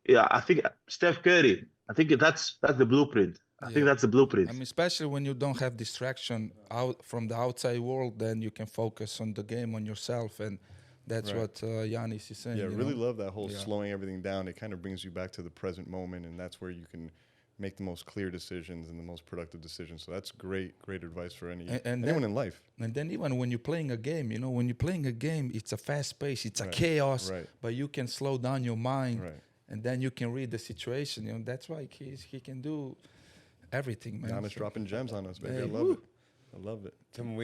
[SPEAKER 2] yeah, I think Steph Curry, I think that's the blueprint. I think
[SPEAKER 1] Yeah.
[SPEAKER 2] that's the blueprint.
[SPEAKER 1] I mean, especially when you don't have distraction out from the outside world, then you can focus on the game, on yourself, and that's
[SPEAKER 3] Right.
[SPEAKER 1] what Giannis is saying.
[SPEAKER 3] Yeah, I
[SPEAKER 1] you
[SPEAKER 3] really
[SPEAKER 1] know?
[SPEAKER 3] love that whole
[SPEAKER 1] Yeah.
[SPEAKER 3] slowing everything down. It kind of brings you back to the present moment, and that's where you can make the most clear decisions and the most productive decisions. So that's great advice for
[SPEAKER 1] And
[SPEAKER 3] anyone
[SPEAKER 1] then-
[SPEAKER 3] in life.
[SPEAKER 1] And then even when you're playing a game, when you're playing a game, it's a fast pace, it's a
[SPEAKER 3] Right,
[SPEAKER 1] chaos,
[SPEAKER 3] right.
[SPEAKER 1] but you can slow down your mind
[SPEAKER 3] Right.
[SPEAKER 1] and then you can read the situation. That's why he can do everything, man.
[SPEAKER 3] Giannis dropping gems on us, baby.
[SPEAKER 1] Hey,
[SPEAKER 3] I love
[SPEAKER 1] woo.
[SPEAKER 3] it. I love it.
[SPEAKER 4] Can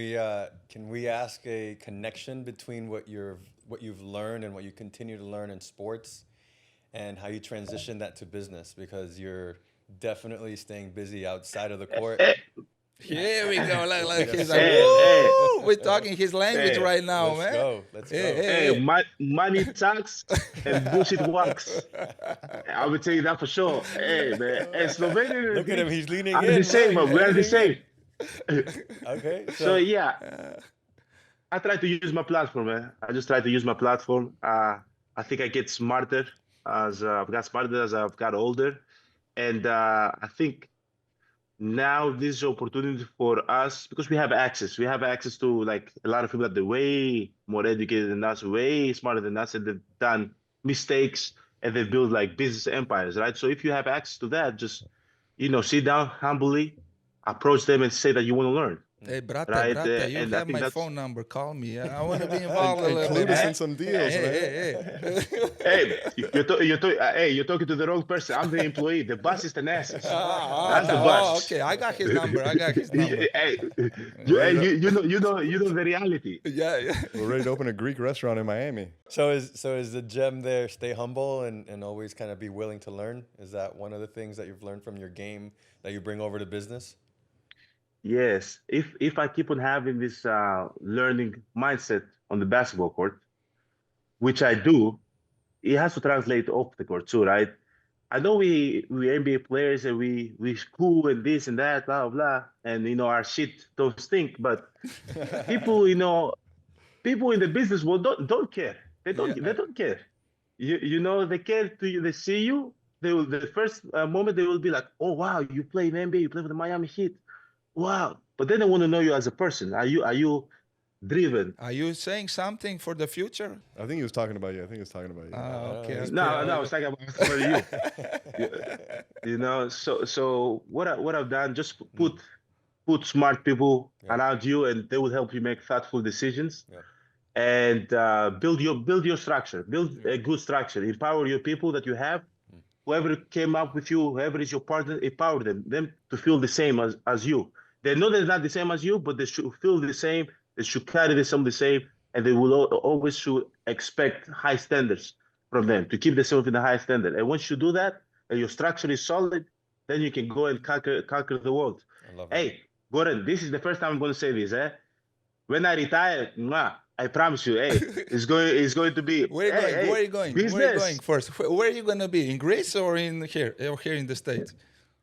[SPEAKER 4] we ask a connection between what you've learned and what you continue to learn in sports, and how you transition that to business? Because you're definitely staying busy outside of the court.
[SPEAKER 1] Here we go. Like he's like,
[SPEAKER 2] Hey,
[SPEAKER 1] woo! We're talking his language
[SPEAKER 2] hey,
[SPEAKER 1] right now,
[SPEAKER 4] Let's
[SPEAKER 1] man.
[SPEAKER 4] go. Let's go.
[SPEAKER 2] hey, money talks and bullshit works. I would tell you that for sure. Hey, man. Hey, Slovenia.
[SPEAKER 4] Look at him. He's leaning
[SPEAKER 2] I'm
[SPEAKER 4] in.
[SPEAKER 2] the same,
[SPEAKER 4] bro.
[SPEAKER 2] but
[SPEAKER 4] He's
[SPEAKER 2] we're the
[SPEAKER 4] leaning
[SPEAKER 2] same.
[SPEAKER 4] in. Okay.
[SPEAKER 2] So yeah, I try to use my platform, man. I just try to use my platform. I think I get smarter as I've got smarter as I've got older, and I think now this is opportunity for us because we have access. We have access to like a lot of people that are way more educated than us, way smarter than us, and they've done mistakes and they build like business empires, right? So if you have access to that, just sit down humbly, approach them and say that you want to learn,
[SPEAKER 1] Hey, brate,
[SPEAKER 2] right?
[SPEAKER 1] you
[SPEAKER 2] And I
[SPEAKER 1] have
[SPEAKER 2] think
[SPEAKER 1] my
[SPEAKER 2] that's
[SPEAKER 1] phone number. Call me. I want to be involved a little
[SPEAKER 3] Include
[SPEAKER 1] bit,
[SPEAKER 3] us
[SPEAKER 1] man.
[SPEAKER 3] in some deals, man.
[SPEAKER 1] Hey.
[SPEAKER 2] you're talking to the wrong person. I'm the employee. The boss is the Nassus. That's the
[SPEAKER 1] Oh,
[SPEAKER 2] boss.
[SPEAKER 1] okay. I got his number.
[SPEAKER 2] Hey, you know the reality.
[SPEAKER 1] Yeah.
[SPEAKER 3] We're ready to open a Greek restaurant in Miami.
[SPEAKER 4] So is the gem there? Stay humble and always kind of be willing to learn. Is that one of the things that you've learned from your game that you bring over to business?
[SPEAKER 2] Yes, if I keep on having this learning mindset on the basketball court, which I do, it has to translate off the court too, right? I know we NBA players and we cool and this and that, blah blah, and our shit don't stink, but people, people in the business world don't care. They don't care. They care to you. They see you. They will the first moment they will be like, oh wow, you play in NBA, you play for the Miami Heat. Wow. But then they want to know you as a person. Are you driven?
[SPEAKER 1] Are you saying something for the future?
[SPEAKER 3] I think he was talking about you.
[SPEAKER 1] Okay.
[SPEAKER 2] No, I was talking about for you. So what I've done, just put smart people around you, and they will help you make thoughtful decisions.
[SPEAKER 4] Yeah.
[SPEAKER 2] And build your structure. Build a good structure. Empower your people that you have. Whoever came up with you, whoever is your partner, empower them to feel the same as you. They know they're not the same as you, but they should feel the same. They should carry the same, and they will always should expect high standards from them to keep themselves in the high standard. And once you do that, and your structure is solid, then you can go and conquer the world.
[SPEAKER 4] I love that.
[SPEAKER 2] Hey, Gordon, this is the first time I'm going to say this. When I retire, I promise you, hey, it's going to be.
[SPEAKER 1] Where are you going?
[SPEAKER 2] Business.
[SPEAKER 1] Where are you going first? Where are you going to be? In Greece or in here in the States?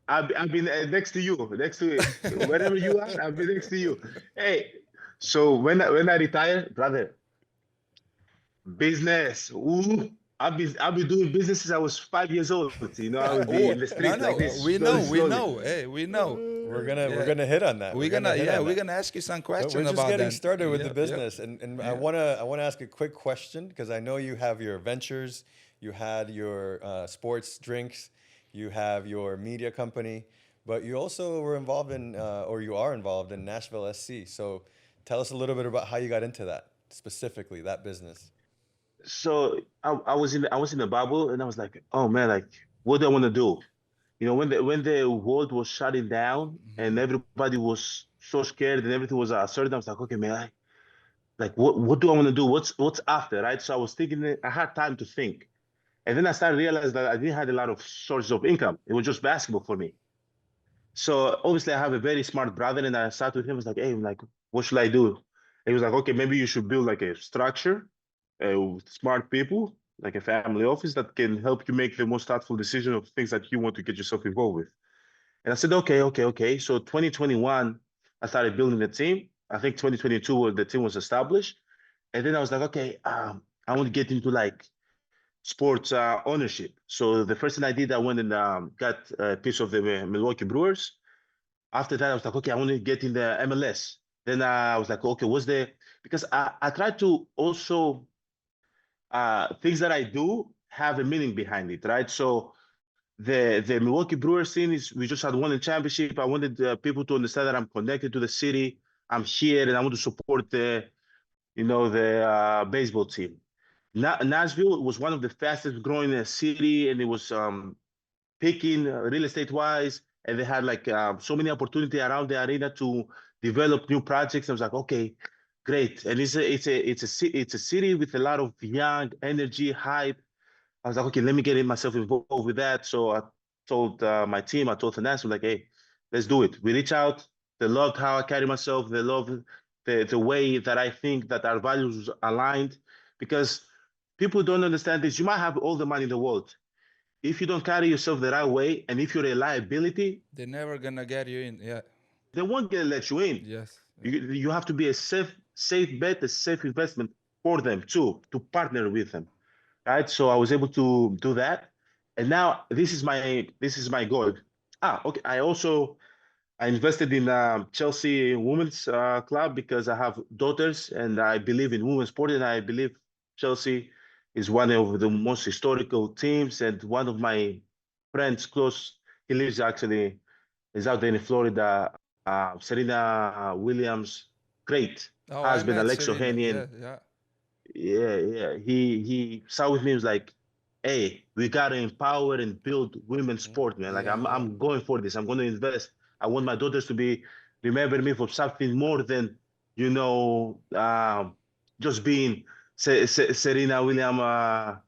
[SPEAKER 2] I've been next to you, wherever you are. I'll be next to you. Hey, so when I retire, brother, business. Ooh, I've been doing business since I was 5 years old. I would be in the streets like this.
[SPEAKER 1] We
[SPEAKER 2] slowly.
[SPEAKER 1] know. Hey, we know.
[SPEAKER 4] We're gonna hit on that.
[SPEAKER 1] We're gonna ask you some
[SPEAKER 4] But
[SPEAKER 1] questions
[SPEAKER 4] we're just
[SPEAKER 1] about
[SPEAKER 4] getting
[SPEAKER 1] that.
[SPEAKER 4] started with
[SPEAKER 1] Yeah,
[SPEAKER 4] the business, and I wanna ask a quick question because I know you have your ventures, you had your sports drinks, you have your media company, but you also were involved in or you are involved in Nashville SC. So tell us a little bit about how you got into that specifically, that business.
[SPEAKER 2] So I was in the bubble, and I was like, oh man, like what do I want to do? When the world was shutting down and everybody was so scared and everything was uncertain, I was like, okay, man, like what do I want to do? What's after, right? So I was thinking, I had time to think, and then I started realizing that I didn't have a lot of sources of income. It was just basketball for me. So obviously I have a very smart brother, and I sat with him. I was like, hey, like, what should I do? And he was like, okay, maybe you should build like a structure with smart people, like a family office that can help you make the most thoughtful decision of things that you want to get yourself involved with. And I said, okay. So 2021, I started building the team. I think 2022, the team was established. And then I was like, okay, I want to get into like sports ownership. So the first thing I did, I went and got a piece of the Milwaukee Brewers. After that, I was like, okay, I want to get in the MLS. Then I was like, okay, because I tried to also things that I do have a meaning behind it, right? So the Milwaukee Brewers scene is we just had won the championship. I wanted people to understand that I'm connected to the city. I'm here, and I want to support the baseball team. Nashville was one of the fastest growing city, and it was picking real estate wise, and they had like so many opportunity around the arena to develop new projects. I was like, okay, great. And it's a city with a lot of young energy, hype. I was like, okay, let me get myself involved with that. So I told my team, I told finance, like, hey, let's do it. We reach out. They loved how I carry myself. They love the way that I think that our values aligned, because people don't understand this. You might have all the money in the world. If you don't carry yourself the right way, and if you're a liability,
[SPEAKER 1] They're never gonna get you in. Yeah.
[SPEAKER 2] they won't get let you in.
[SPEAKER 1] Yes.
[SPEAKER 2] You have to be a safe bet, a safe investment for them too, to partner with them, right? So I was able to do that, and now this is my goal. Okay. I invested in Chelsea Women's Club because I have daughters and I believe in women's sport, and I believe Chelsea is one of the most historical teams. And one of my friends, close, he lives actually, is out there in Florida. Serena Williams, great
[SPEAKER 1] Oh, I
[SPEAKER 2] husband,
[SPEAKER 1] met
[SPEAKER 2] Alex
[SPEAKER 1] Serena.
[SPEAKER 2] Ohanian.
[SPEAKER 1] Yeah.
[SPEAKER 2] Yeah. He saw with me. He was like, "Hey, we gotta empower and build women's sport, man. Like
[SPEAKER 1] Yeah.
[SPEAKER 2] I'm going for this. I'm going to invest. I want my daughters to be remember me for something more than you know, just being Serena Williams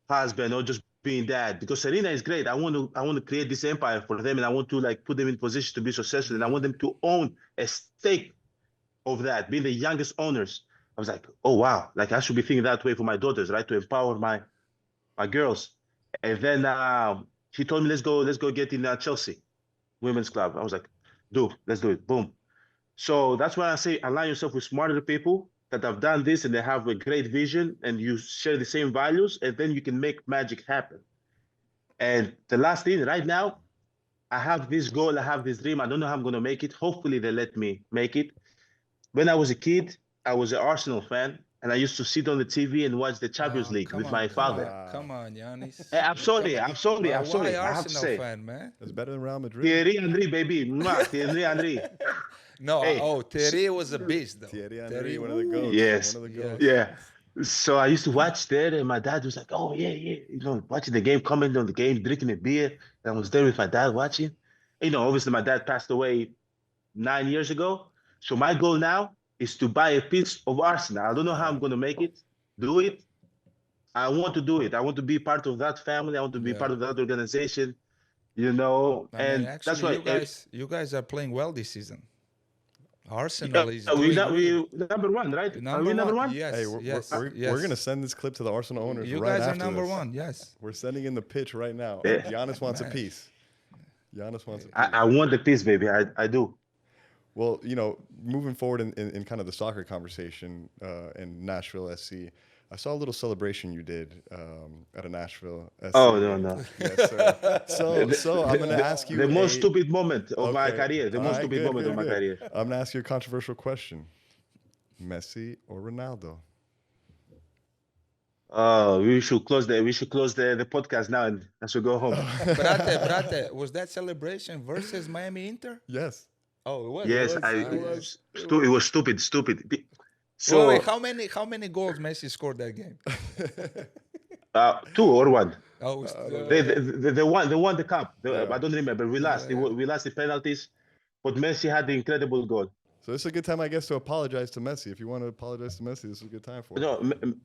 [SPEAKER 2] husband, or just being dad. Because Serena is great. I want to create this empire for them, and I want to like put them in position to be successful, and I want them to own a stake of that, being the youngest owners. I was like, oh wow, like I should be thinking that way for my daughters, right? To empower my girls. And then he told me, let's go get in Chelsea Women's Club. I was like, dude, let's do it. Boom. So that's why I say align yourself with smarter people that have done this and they have a great vision and you share the same values, and then you can make magic happen. And the last thing, right now, I have this goal, I have this dream. I don't know how I'm going to make it. Hopefully, they let me make it. When I was a kid, I was an Arsenal fan, and I used to sit on the TV and watch the Champions
[SPEAKER 1] Oh,
[SPEAKER 2] League with my father.
[SPEAKER 1] come on, Giannis.
[SPEAKER 2] I'm sorry,
[SPEAKER 1] Come on.
[SPEAKER 2] I'm sorry, I'm
[SPEAKER 1] Why
[SPEAKER 2] sorry. I have to
[SPEAKER 1] Arsenal
[SPEAKER 2] say,
[SPEAKER 1] fan, man?
[SPEAKER 3] That's better than Real Madrid.
[SPEAKER 2] Thierry Henry, baby, Thierry Henry.
[SPEAKER 1] No,
[SPEAKER 2] Hey,
[SPEAKER 1] Thierry was a beast, though.
[SPEAKER 3] Thierry Henry, one of the goats.
[SPEAKER 2] yes,
[SPEAKER 3] One of the goats.
[SPEAKER 2] yeah. So I used to watch there, and my dad was like, "Oh yeah, yeah," watching the game, commenting on the game, drinking a beer. And I was there with my dad watching. Obviously my dad passed away 9 years ago. So my goal now is to buy a piece of Arsenal. I don't know how I'm going to make it, do it. I want to do it. I want to be part of that family. I want to be
[SPEAKER 1] Yeah.
[SPEAKER 2] part of that organization,
[SPEAKER 1] I mean,
[SPEAKER 2] and that's why
[SPEAKER 1] you guys are playing well this season. Arsenal is
[SPEAKER 2] we
[SPEAKER 1] doing
[SPEAKER 2] we number one, right? Are we number one?
[SPEAKER 1] Yes,
[SPEAKER 3] Hey, we're
[SPEAKER 1] yes,
[SPEAKER 3] we're gonna send this clip to the Arsenal owners.
[SPEAKER 1] You
[SPEAKER 3] right
[SPEAKER 1] guys are
[SPEAKER 3] after
[SPEAKER 1] number
[SPEAKER 3] this.
[SPEAKER 1] one. Yes.
[SPEAKER 3] We're sending in the pitch right now.
[SPEAKER 2] Yeah.
[SPEAKER 3] Giannis wants a
[SPEAKER 1] Nice.
[SPEAKER 3] piece. Giannis wants a piece.
[SPEAKER 2] I want the piece, baby. I do.
[SPEAKER 3] Well, moving forward in kind of the soccer conversation in Nashville SC, I saw a little celebration you did at a Nashville SC.
[SPEAKER 2] Oh no.
[SPEAKER 3] Yes, sir. So I'm going to ask you
[SPEAKER 2] The most stupid moment of my
[SPEAKER 3] Okay.
[SPEAKER 2] career. The
[SPEAKER 3] All
[SPEAKER 2] most
[SPEAKER 3] right,
[SPEAKER 2] stupid
[SPEAKER 3] good,
[SPEAKER 2] moment
[SPEAKER 3] good,
[SPEAKER 2] of my
[SPEAKER 3] good.
[SPEAKER 2] career.
[SPEAKER 3] I'm going to ask you a controversial question. Messi or Ronaldo?
[SPEAKER 2] We should close the podcast now, and I should go home.
[SPEAKER 1] Brate, was that celebration versus Miami Inter?
[SPEAKER 3] Yes.
[SPEAKER 1] Oh, it was.
[SPEAKER 2] Yes, it was stupid. So
[SPEAKER 1] Wait, how many goals Messi scored that game?
[SPEAKER 2] 2 or 1.
[SPEAKER 1] Oh,
[SPEAKER 2] They won the cup.
[SPEAKER 3] Yeah.
[SPEAKER 2] I don't remember. We lost. We lost the penalties, but Messi had the incredible goal.
[SPEAKER 3] So this is a good time, I guess, to apologize to Messi. If you want to apologize to Messi, this is a good time for it.
[SPEAKER 2] No,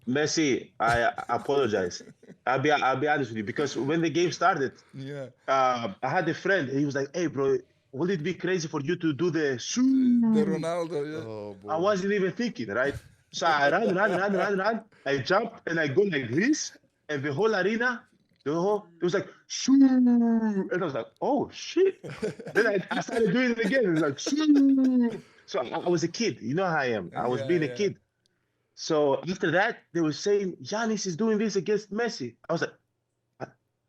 [SPEAKER 2] Messi, I apologize. I'll be honest with you, because when the game started,
[SPEAKER 1] yeah.
[SPEAKER 2] I had a friend. He was like, "Hey, bro, will it be crazy for you to do the
[SPEAKER 1] The Ronaldo. Yeah.
[SPEAKER 3] Oh, boy.
[SPEAKER 2] I wasn't even thinking, right? So I ran. I jumped and I go like this, and the whole arena, it was like, shoo, and I was like, oh shit. Then I started doing it again. It was like, shoo. So I was a kid. You know how I am. I was being a kid. So after that, they were saying Giannis is doing this against Messi. I was like,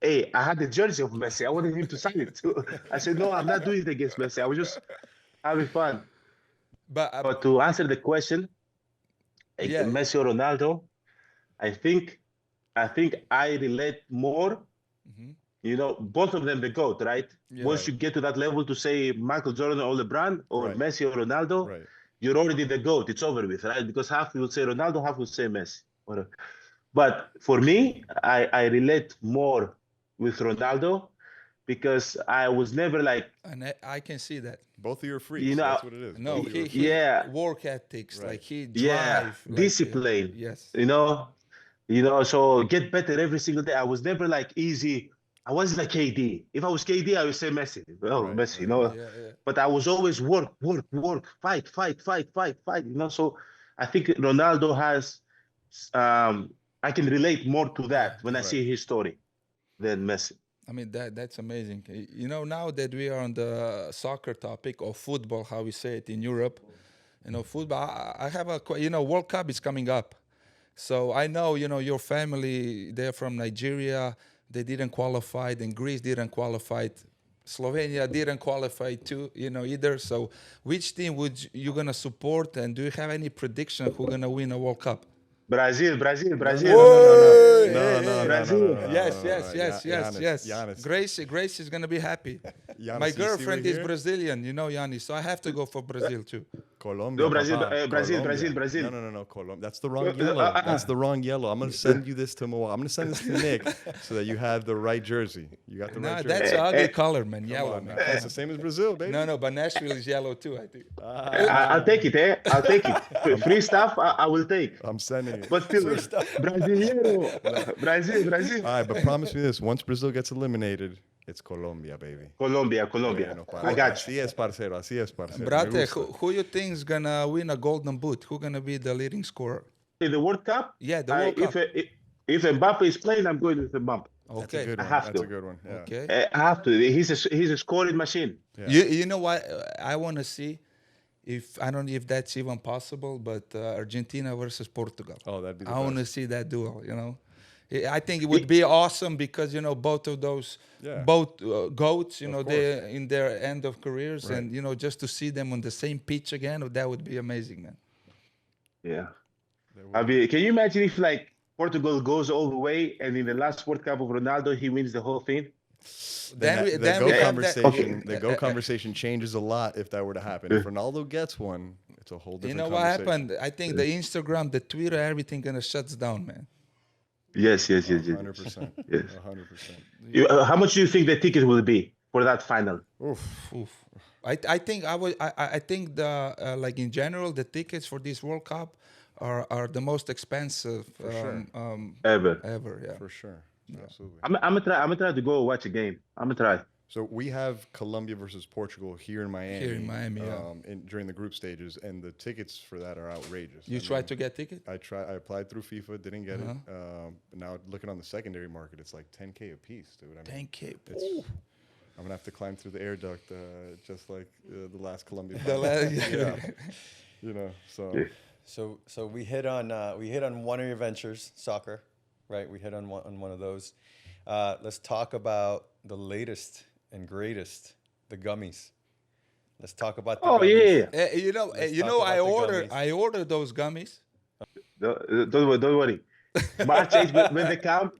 [SPEAKER 2] hey, I had the jersey of Messi. I wanted him to sign it too. I said, no, I'm not doing it against Messi. I was just having fun. But to answer the question, Messi or Ronaldo, I think I relate more. Both of them the GOAT, right?
[SPEAKER 1] Yeah.
[SPEAKER 2] Once you get to that level to say Michael Jordan or LeBron or
[SPEAKER 3] Right.
[SPEAKER 2] Messi or Ronaldo,
[SPEAKER 3] Right.
[SPEAKER 2] you're already the GOAT. It's over with, right? Because half will say Ronaldo, half will say Messi. But for me, I relate more with Ronaldo because I was never like,
[SPEAKER 1] And I can see that.
[SPEAKER 3] Both of you are
[SPEAKER 2] you
[SPEAKER 3] freaks.
[SPEAKER 2] know,
[SPEAKER 3] That's what it is.
[SPEAKER 1] No,
[SPEAKER 3] Both of you are
[SPEAKER 1] he
[SPEAKER 3] freaks.
[SPEAKER 2] yeah,
[SPEAKER 1] work ethics,
[SPEAKER 3] Right.
[SPEAKER 1] like he
[SPEAKER 2] yeah,
[SPEAKER 1] drive, like
[SPEAKER 2] discipline,
[SPEAKER 1] yes.
[SPEAKER 2] so get better every single day. I was never like easy. I wasn't like KD. If I was KD, I would say Messi. Well,
[SPEAKER 3] Right,
[SPEAKER 2] Messi,
[SPEAKER 3] right.
[SPEAKER 1] Yeah, yeah.
[SPEAKER 2] But I was always work, fight, fight, fight, fight, fight. So I think Ronaldo has, I can relate more to
[SPEAKER 1] Yeah,
[SPEAKER 2] that when I
[SPEAKER 3] right.
[SPEAKER 2] see his story than Messi.
[SPEAKER 1] I mean that's amazing. Now that we are on the soccer topic or football, how we say it in Europe, football. I have World Cup is coming up, so I know your family. They're from Nigeria. They didn't qualify. Then Greece didn't qualify. Slovenia didn't qualify too, either. So, which team would you gonna support? And do you have any prediction who gonna win a World Cup?
[SPEAKER 2] Brazil, Brazil,
[SPEAKER 3] No,
[SPEAKER 2] Brazil.
[SPEAKER 3] no, no, no, no,
[SPEAKER 1] Whoa!
[SPEAKER 3] no, no, no, no, no, no,
[SPEAKER 2] Brazil.
[SPEAKER 3] no, no,
[SPEAKER 1] Yes,
[SPEAKER 3] no,
[SPEAKER 1] yes,
[SPEAKER 3] no.
[SPEAKER 1] yes, yes,
[SPEAKER 3] Giannis,
[SPEAKER 1] yes.
[SPEAKER 3] Giannis.
[SPEAKER 1] Grace is gonna be happy.
[SPEAKER 3] Giannis,
[SPEAKER 1] My
[SPEAKER 3] you see
[SPEAKER 1] girlfriend
[SPEAKER 3] right
[SPEAKER 1] is
[SPEAKER 3] here?
[SPEAKER 1] Brazilian, Yanni, so I have to go for Brazil too.
[SPEAKER 3] Colombia,
[SPEAKER 2] No, Brazil,
[SPEAKER 3] papa.
[SPEAKER 2] Brazil,
[SPEAKER 3] Colombia.
[SPEAKER 2] Brazil, Brazil.
[SPEAKER 3] No, Colombia. That's the wrong yellow. That's the wrong yellow. I'm gonna send you this to Milwaukee. I'm gonna send this to Nick so that you have the right jersey. You got the
[SPEAKER 1] Nah,
[SPEAKER 3] right
[SPEAKER 1] that's
[SPEAKER 3] jersey.
[SPEAKER 1] an ugly color, man.
[SPEAKER 3] Come
[SPEAKER 1] Yellow,
[SPEAKER 3] on,
[SPEAKER 1] man.
[SPEAKER 3] man. That's the same as Brazil, baby.
[SPEAKER 1] No, but Nashville is yellow too, I think.
[SPEAKER 2] I'll take it, eh? I'll take it. Free stuff, I will take.
[SPEAKER 3] I'm sending it.
[SPEAKER 2] But still, Brasileiro, Brazil.
[SPEAKER 3] All right, but promise me this: once Brazil gets eliminated, it's Colombia, baby.
[SPEAKER 2] Colombia.
[SPEAKER 3] Bueno,
[SPEAKER 2] I got you.
[SPEAKER 3] Así es, parcero. Así es, parcero. Me
[SPEAKER 1] Brate,
[SPEAKER 3] gusta.
[SPEAKER 1] who you think is gonna win a Golden Boot? Who gonna be the leading scorer?
[SPEAKER 2] In the World Cup,
[SPEAKER 1] Yeah, the World Cup.
[SPEAKER 2] if Mbappe is playing, I'm going with Mbappe.
[SPEAKER 3] That's a
[SPEAKER 1] Okay.
[SPEAKER 3] good
[SPEAKER 2] I
[SPEAKER 3] one.
[SPEAKER 2] have
[SPEAKER 3] That's
[SPEAKER 2] to.
[SPEAKER 3] a good one. Yeah.
[SPEAKER 1] Okay.
[SPEAKER 2] I have to. He's a scoring machine.
[SPEAKER 3] Yeah.
[SPEAKER 1] You know what I want to see? If I don't know if that's even possible, but Argentina versus Portugal.
[SPEAKER 3] Oh, that'd be the
[SPEAKER 1] I want to
[SPEAKER 3] best.
[SPEAKER 1] see that duel. I think it would be awesome because both of those
[SPEAKER 3] Yeah.
[SPEAKER 1] both goats.
[SPEAKER 3] Of
[SPEAKER 1] They're in their end of careers,
[SPEAKER 3] Right.
[SPEAKER 1] and just to see them on the same pitch again, that would be amazing, man.
[SPEAKER 2] Yeah.
[SPEAKER 3] There
[SPEAKER 2] I
[SPEAKER 3] will-
[SPEAKER 2] mean, can you imagine if like Portugal goes all the way and in the last World Cup of Ronaldo, he wins the whole thing?
[SPEAKER 1] Then we
[SPEAKER 3] the
[SPEAKER 1] then
[SPEAKER 3] go
[SPEAKER 1] we have that.
[SPEAKER 3] conversation,
[SPEAKER 2] Okay.
[SPEAKER 3] the go conversation changes a lot if that were to happen. If Ronaldo gets one, it's a whole different.
[SPEAKER 1] You know what
[SPEAKER 3] conversation.
[SPEAKER 1] happened? I think the Instagram, the Twitter, everything gonna shuts down, man.
[SPEAKER 2] Yes.
[SPEAKER 3] 100%.
[SPEAKER 2] Yes.
[SPEAKER 3] 100%.
[SPEAKER 2] How much do you think the ticket will be for that final?
[SPEAKER 3] Oof.
[SPEAKER 1] Oof. I think I think the like in general the tickets for this World Cup are the most expensive
[SPEAKER 3] sure.
[SPEAKER 2] Ever.
[SPEAKER 1] Yeah.
[SPEAKER 3] For sure. Absolutely.
[SPEAKER 2] I'm gonna try to go watch a game. I'm gonna try.
[SPEAKER 3] So we have Colombia versus Portugal here in Miami.
[SPEAKER 1] Here in Miami, yeah.
[SPEAKER 3] During the group stages, and the tickets for that are outrageous.
[SPEAKER 1] You tried to get ticket?
[SPEAKER 3] I applied through FIFA, didn't get it. But now looking on the secondary market, it's like 10K a piece, dude. I mean,
[SPEAKER 1] 10K.
[SPEAKER 3] it's- I'm gonna have to climb through the air duct, just like the last Colombia.
[SPEAKER 1] The
[SPEAKER 3] final.
[SPEAKER 1] last-
[SPEAKER 3] yeah. So
[SPEAKER 2] Yeah.
[SPEAKER 4] So we hit on one of your ventures, soccer, right? We hit on one of those. Let's talk about the latest and greatest, the gummies. Let's talk about the
[SPEAKER 2] Oh
[SPEAKER 4] gummies.
[SPEAKER 2] yeah.
[SPEAKER 1] Eh,
[SPEAKER 4] Let's talk about the
[SPEAKER 1] I ordered those gummies.
[SPEAKER 2] Don't worry. March 8th when they come,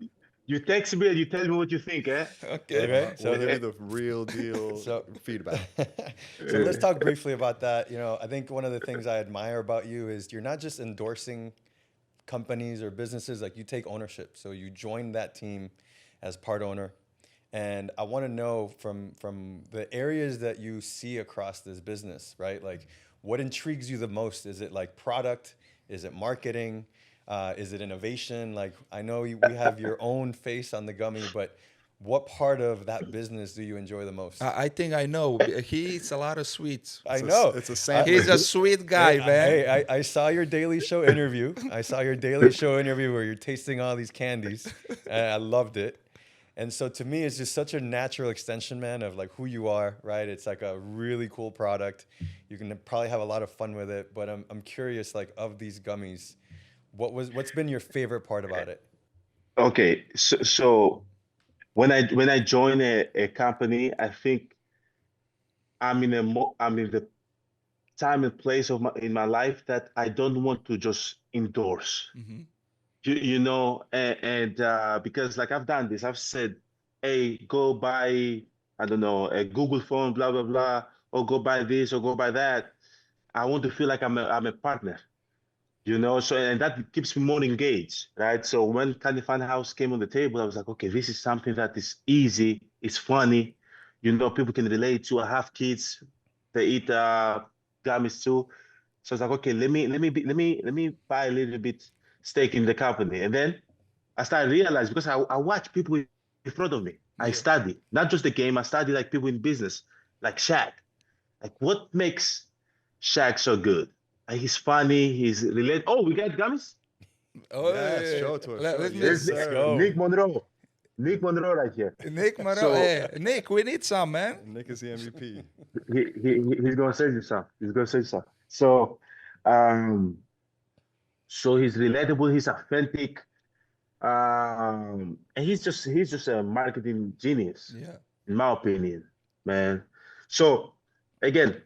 [SPEAKER 2] you text me and you tell me what you think, eh?
[SPEAKER 4] Okay,
[SPEAKER 3] so
[SPEAKER 4] so
[SPEAKER 3] give me the real deal
[SPEAKER 4] So-
[SPEAKER 3] feedback.
[SPEAKER 4] So let's talk briefly about that. I think one of the things I admire about you is you're not just endorsing companies or businesses, like you take ownership. So you join that team as part owner. And I want to know from the areas that you see across this business, right? Like what intrigues you the most? Is it like product? Is it marketing? Is it innovation? Like I know we have your own face on the gummy, but what part of that business do you enjoy the most?
[SPEAKER 1] I think I know. He eats a lot of sweets.
[SPEAKER 4] I know.
[SPEAKER 3] It's a sample.
[SPEAKER 1] He's a sweet guy, man.
[SPEAKER 4] Hey, I saw your Daily Show interview. Where you're tasting all these candies, and I loved it. And so to me, it's just such a natural extension, man, of like who you are, right? It's like a really cool product. You can probably have a lot of fun with it. But I'm curious, like of these gummies, what's been your favorite part about it?
[SPEAKER 2] Okay, so when I join a company, I think I'm in the time and place in my life that I don't want to just endorse.
[SPEAKER 1] Mhm.
[SPEAKER 2] And because like I've done this, I've said, hey, go buy, I don't know, a Google phone, blah blah blah, or go buy this or go buy that. I want to feel like I'm a partner. you know. So and that keeps me more engaged, right? So when Candy Fun House came on the table, I was like, okay, this is something that is easy, it's funny, you know, people can relate to. I have kids, they eat gummies too. So I was like, okay, let me buy a little bit stake in the company. And then I started realizing because I watch people in front of me. I
[SPEAKER 1] Yeah.
[SPEAKER 2] study, not just the game, I study like people in business, like Shaq. Like what makes Shaq so good? He's funny, he's related. Oh, we got gummies?
[SPEAKER 1] Oh,
[SPEAKER 3] Yes, show it to us. Show
[SPEAKER 1] let
[SPEAKER 3] it.
[SPEAKER 1] me.
[SPEAKER 3] Yes,
[SPEAKER 2] There's
[SPEAKER 4] Let's
[SPEAKER 3] sir.
[SPEAKER 4] go.
[SPEAKER 2] Nick Monroe. Nick Monroe right here.
[SPEAKER 1] Nick Maro,
[SPEAKER 2] So
[SPEAKER 1] Nick, we need some, man.
[SPEAKER 3] Nick is the MVP.
[SPEAKER 2] he's gonna say this stuff. He's gonna say stuff. Um so he's relatable, he's authentic, and he's just a marketing genius,
[SPEAKER 1] Yeah.
[SPEAKER 2] in my opinion, man. So again,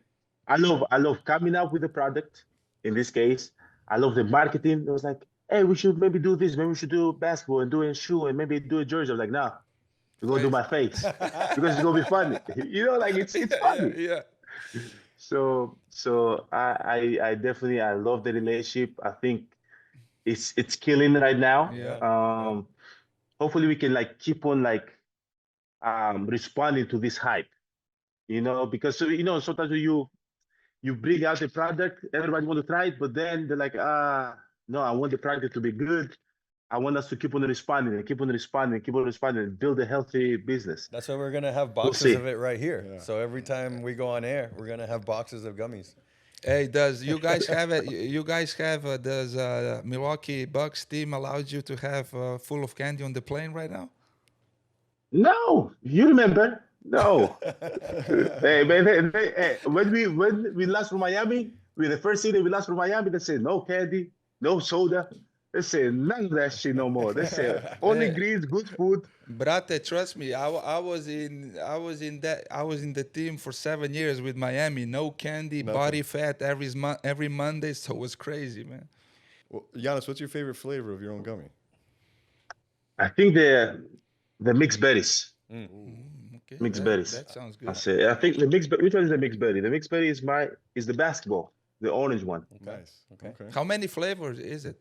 [SPEAKER 2] I love coming up with the product. In this case, I love the marketing. It was like, hey, we should maybe do this. Maybe we should do basketball and do a shoe and maybe do a jersey. I was like, nah, we're gonna do
[SPEAKER 1] Face.
[SPEAKER 2] my face because it's gonna be funny. You know, like it's
[SPEAKER 1] Yeah,
[SPEAKER 2] funny.
[SPEAKER 1] yeah.
[SPEAKER 2] So I definitely I love the relationship. I think it's killing right now.
[SPEAKER 1] Yeah.
[SPEAKER 4] Yeah.
[SPEAKER 2] Hopefully we can like keep on like responding to this hype, you know, because so, you know, sometimes you bring out the product, everybody want to try it, but then they're like, no, I want the product to be good. I want us to keep on responding and keep on responding and keep on responding and build a healthy business.
[SPEAKER 4] That's why we're gonna have
[SPEAKER 2] We'll
[SPEAKER 4] boxes
[SPEAKER 2] see.
[SPEAKER 4] of it right here.
[SPEAKER 3] Yeah.
[SPEAKER 4] So every time we go on air, we're gonna have boxes of gummies.
[SPEAKER 1] Hey, does you guys have it? You guys have does Milwaukee Bucks team allows you to have full of candy on the plane right now?
[SPEAKER 2] No, you remember? No. Hey, man, hey, when we lost from Miami, we the first city we lost from Miami, they said no candy, no soda. They said none of that shit no more. They said only
[SPEAKER 1] Hey,
[SPEAKER 2] greens, good food.
[SPEAKER 1] brate, trust me, I was in the team for 7 years with Miami. No candy,
[SPEAKER 3] Nothing.
[SPEAKER 1] body fat every Monday, so it was crazy, man.
[SPEAKER 3] Well, Giannis, what's your favorite flavor of your own gummy?
[SPEAKER 2] I think the mixed berries.
[SPEAKER 1] Okay,
[SPEAKER 2] Mixed berries.
[SPEAKER 1] that sounds
[SPEAKER 2] I
[SPEAKER 1] good.
[SPEAKER 2] say I think the mixed which one is the mixed berry? The mixed berry is the basketball, the orange one.
[SPEAKER 3] Nice.
[SPEAKER 4] Okay.
[SPEAKER 3] Okay.
[SPEAKER 1] How many flavors is it?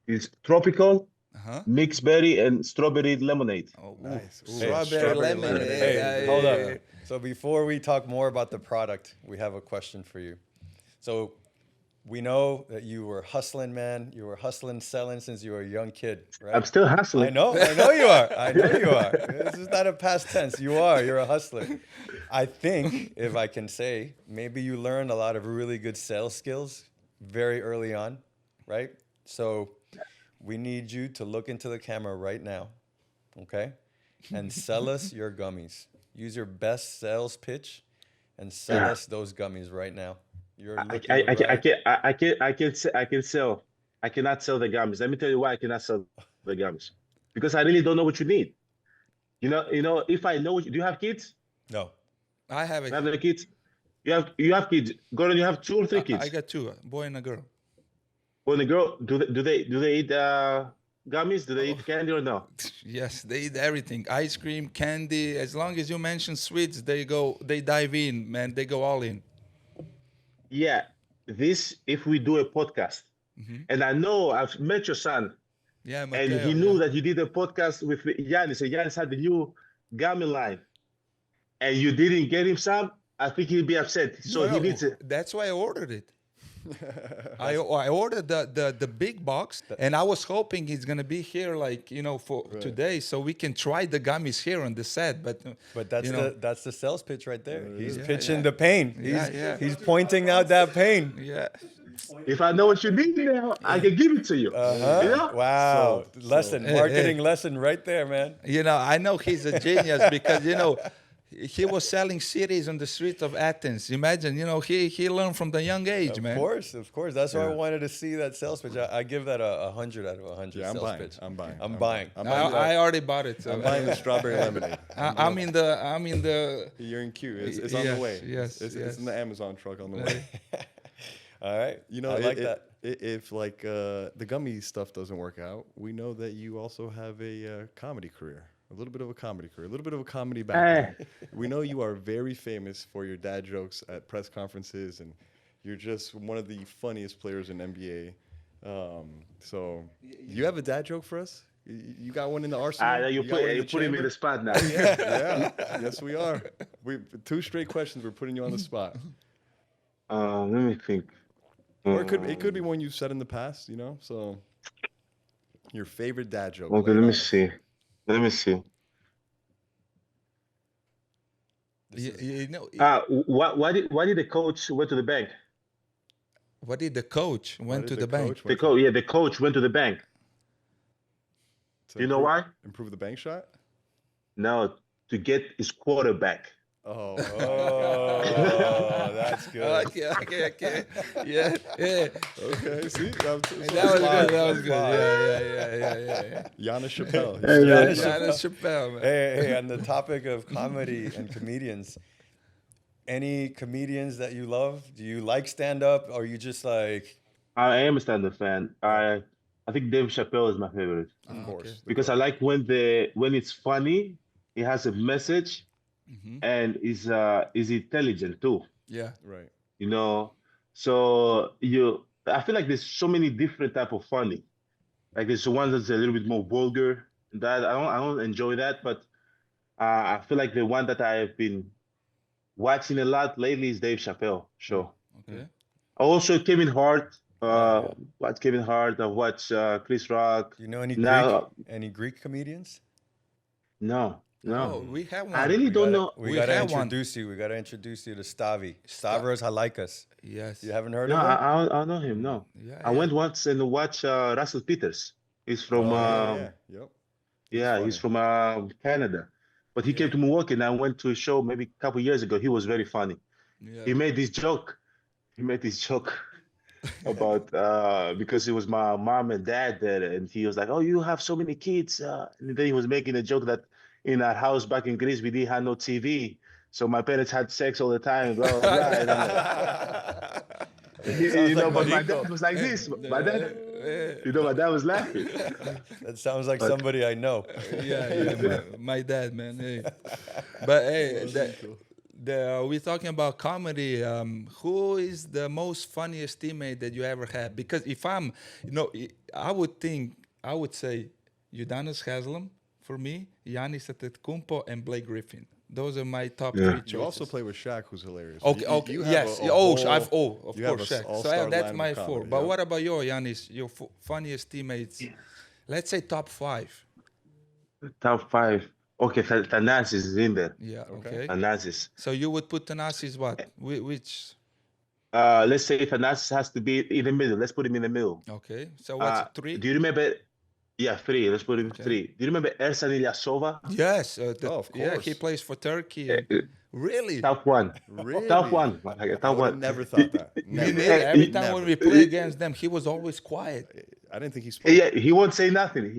[SPEAKER 2] It's tropical,
[SPEAKER 1] Uh-huh.
[SPEAKER 2] mixed berry, and strawberry lemonade.
[SPEAKER 1] Oh,
[SPEAKER 3] Nice. Ooh,
[SPEAKER 1] strawberry
[SPEAKER 3] strawberry
[SPEAKER 1] lemonade.
[SPEAKER 3] lemonade.
[SPEAKER 4] Hey, hold up. So before we talk more about the product, we have a question for you. So we know that you were hustling, man. You were hustling, selling since you were a young kid, right?
[SPEAKER 2] I'm still hustling.
[SPEAKER 4] I know you are. I know you are. This is not a past tense. You are. You're a hustler. I think, if I can say, maybe you learned a lot of really good sales skills very early on, right? So we need you to look into the camera right now, okay? And sell us your gummies. Use your best sales pitch and sell us those gummies right now. You're
[SPEAKER 2] I,
[SPEAKER 4] looking
[SPEAKER 2] I, I, can- I
[SPEAKER 4] right.
[SPEAKER 2] can I can sell. I cannot sell the gummies. Let me tell you why I cannot sell the gummies. Because I really don't know what you need. You know, if I know do you have kids?
[SPEAKER 4] No.
[SPEAKER 1] I have
[SPEAKER 2] You have
[SPEAKER 1] it.
[SPEAKER 2] any kids? You have kids. Gordon, you have two or three
[SPEAKER 1] I
[SPEAKER 2] kids.
[SPEAKER 1] got two, a boy and a girl.
[SPEAKER 2] When the girl do they eat gummies? Do they eat candy or no?
[SPEAKER 1] Yes, they eat everything. Ice cream, candy. As long as you mention sweets, they dive in, man. They go all in.
[SPEAKER 2] Yeah. This if we do a podcast. And I know I've met your son,
[SPEAKER 1] Yeah,
[SPEAKER 2] and he
[SPEAKER 1] Mateo.
[SPEAKER 2] knew
[SPEAKER 1] Yeah.
[SPEAKER 2] that you did a podcast with Giannis. And Giannis had the new gummy line, and you didn't get him some. I think he'd be upset. So he
[SPEAKER 1] No,
[SPEAKER 2] needs it.
[SPEAKER 1] that's why I ordered it. I ordered the big box, and I was hoping he's gonna be here, like for today, so we can try the gummies here on the set. But
[SPEAKER 4] That's
[SPEAKER 1] you know,
[SPEAKER 4] that's the sales pitch right there. He's
[SPEAKER 1] Yeah,
[SPEAKER 4] pitching
[SPEAKER 1] yeah.
[SPEAKER 4] the pain. He's pointing out that pain.
[SPEAKER 1] yeah.
[SPEAKER 2] If I know what you need now, I can give it to you. You know?
[SPEAKER 4] Wow.
[SPEAKER 3] Sold.
[SPEAKER 4] Lesson,
[SPEAKER 1] Hey,
[SPEAKER 4] marketing
[SPEAKER 1] hey.
[SPEAKER 4] lesson right there, man.
[SPEAKER 1] I know he's a genius because he was selling CDs on the streets of Athens. Imagine, he learned from the young age, man.
[SPEAKER 4] Of course. That's why I wanted to see that sales pitch. I give that a 100 out of 100
[SPEAKER 3] Yeah, I'm
[SPEAKER 4] sales
[SPEAKER 3] buying.
[SPEAKER 4] pitch.
[SPEAKER 3] I'm buying.
[SPEAKER 4] I'm buying.
[SPEAKER 1] I already bought it. So.
[SPEAKER 3] I'm buying the strawberry lemonade.
[SPEAKER 1] I'm in the.
[SPEAKER 3] You're in queue. It's on
[SPEAKER 1] Yes,
[SPEAKER 3] the way.
[SPEAKER 1] yes,
[SPEAKER 3] It's
[SPEAKER 1] yes.
[SPEAKER 3] in the Amazon truck on the way.
[SPEAKER 4] All right.
[SPEAKER 3] You know,
[SPEAKER 4] I like that.
[SPEAKER 3] If like the gummy stuff doesn't work out, we know that you also have a comedy career, a little bit of a comedy career, a little bit of a comedy background. We know you are very famous for your dad jokes at press conferences and You're just one of the funniest players in NBA. So you have a dad joke for us? You got one in the arsenal?
[SPEAKER 2] You
[SPEAKER 3] got one in
[SPEAKER 2] you're
[SPEAKER 3] the
[SPEAKER 2] putting me in
[SPEAKER 3] chamber?
[SPEAKER 2] the spot now.
[SPEAKER 3] Yeah. Yes, we are. We 2 straight questions. We're putting you on the spot.
[SPEAKER 2] Let me think.
[SPEAKER 3] Or it could be one you've said in the past, you know? So your favorite dad joke.
[SPEAKER 2] Okay,
[SPEAKER 3] lay it
[SPEAKER 2] let me
[SPEAKER 3] on us.
[SPEAKER 2] see. Let me see.
[SPEAKER 1] You know,
[SPEAKER 2] Why did the coach went to the bank?
[SPEAKER 1] what did the coach
[SPEAKER 3] Why
[SPEAKER 1] went
[SPEAKER 3] did
[SPEAKER 1] to the bank?
[SPEAKER 3] coach went to-
[SPEAKER 2] The coach went to the bank.
[SPEAKER 3] to
[SPEAKER 2] You know why?
[SPEAKER 3] Improve the bank shot?
[SPEAKER 2] No, to get his quarterback.
[SPEAKER 3] Oh,
[SPEAKER 4] Oh, that's good.
[SPEAKER 1] Okay. Yeah.
[SPEAKER 3] okay. See,
[SPEAKER 1] That was good. That was good. Yeah.
[SPEAKER 3] Giannis Chappelle.
[SPEAKER 4] Giannis
[SPEAKER 1] Giannis Chappelle, man.
[SPEAKER 4] Hey, on the topic of comedy and comedians, any comedians that you love? Do you like stand up? Or are you just like,
[SPEAKER 2] I am a stand-up fan. I think Dave Chappelle is my favorite
[SPEAKER 3] Of course.
[SPEAKER 2] because I like when it's funny, it has a message, and is intelligent too.
[SPEAKER 1] Yeah.
[SPEAKER 3] Right.
[SPEAKER 2] You know, so I feel like there's so many different type of funny. Like there's the one that's a little bit more vulgar. That I don't enjoy that, but I feel like the one that I've been watching a lot lately is Dave Chappelle show.
[SPEAKER 1] Okay.
[SPEAKER 2] Also Kevin Hart. Watch Kevin Hart. I watch Chris Rock.
[SPEAKER 4] do you know any Greek comedians?
[SPEAKER 2] No.
[SPEAKER 1] Oh, we have one.
[SPEAKER 2] I really don't know.
[SPEAKER 4] We
[SPEAKER 1] We
[SPEAKER 4] gotta
[SPEAKER 1] have one.
[SPEAKER 4] introduce you. We gotta introduce you to Stavros Halaikas.
[SPEAKER 1] Yes.
[SPEAKER 4] You haven't heard
[SPEAKER 2] No,
[SPEAKER 4] of him?
[SPEAKER 2] I don't know him. No,
[SPEAKER 1] Yeah.
[SPEAKER 2] I went once and watched Russell Peters. He's from
[SPEAKER 3] Yeah.
[SPEAKER 2] he's from Canada, but he came to Milwaukee and I went to a show maybe a couple years ago. He was very funny.
[SPEAKER 1] Yeah.
[SPEAKER 2] He made this joke. About because it was my mom and dad there, and he was like, "Oh, you have so many kids," and then he was making a joke that in our house back in Greece we didn't have no TV, so my parents had sex all the time, blah blah blah. And I'm like, but my dad was like this. My dad, my dad was laughing.
[SPEAKER 4] That sounds like somebody I know.
[SPEAKER 1] Yeah. My dad, man. Hey. But hey, we're talking about comedy. Who is the most funniest teammate that you ever had? Because if I would say Udonis Haslem for me, Giannis Antetokounmpo, and Blake Griffin. Those are my top 3 choices.
[SPEAKER 3] You also play with Shaq, who's hilarious.
[SPEAKER 1] Okay.
[SPEAKER 3] You have
[SPEAKER 1] Yes.
[SPEAKER 3] a whole-
[SPEAKER 1] Of
[SPEAKER 3] you have
[SPEAKER 1] course,
[SPEAKER 3] a
[SPEAKER 1] Shaq. So
[SPEAKER 3] all-star
[SPEAKER 1] that's
[SPEAKER 3] line
[SPEAKER 1] my
[SPEAKER 3] of
[SPEAKER 1] 4.
[SPEAKER 3] comedy,
[SPEAKER 1] But
[SPEAKER 3] yeah.
[SPEAKER 1] what about Giannis? Your funniest teammates? Let's say top 5.
[SPEAKER 2] Top 5. Okay, Thanasis is in there.
[SPEAKER 1] Yeah. Okay.
[SPEAKER 2] Thanasis.
[SPEAKER 1] So you would put Thanasis what? Which?
[SPEAKER 2] Let's say Thanasis has to be in the middle. Let's put him in the middle.
[SPEAKER 1] Okay. So what's 3?
[SPEAKER 2] Do you remember? Yeah, 3. Let's put him
[SPEAKER 1] Okay.
[SPEAKER 2] 3. Do you remember Ersan Ilyasova?
[SPEAKER 1] Yes.
[SPEAKER 3] of
[SPEAKER 1] Yeah,
[SPEAKER 3] course.
[SPEAKER 1] he plays for Turkey. Really?
[SPEAKER 2] Top 1.
[SPEAKER 3] Really?
[SPEAKER 2] Top 1.
[SPEAKER 3] I
[SPEAKER 2] Top
[SPEAKER 3] would have
[SPEAKER 2] 1.
[SPEAKER 3] never thought that.
[SPEAKER 1] Me
[SPEAKER 3] Never.
[SPEAKER 1] neither. Every time
[SPEAKER 3] Never.
[SPEAKER 1] when we play against them, he was always quiet.
[SPEAKER 3] I didn't think he spoke.
[SPEAKER 2] Yeah, he won't say nothing.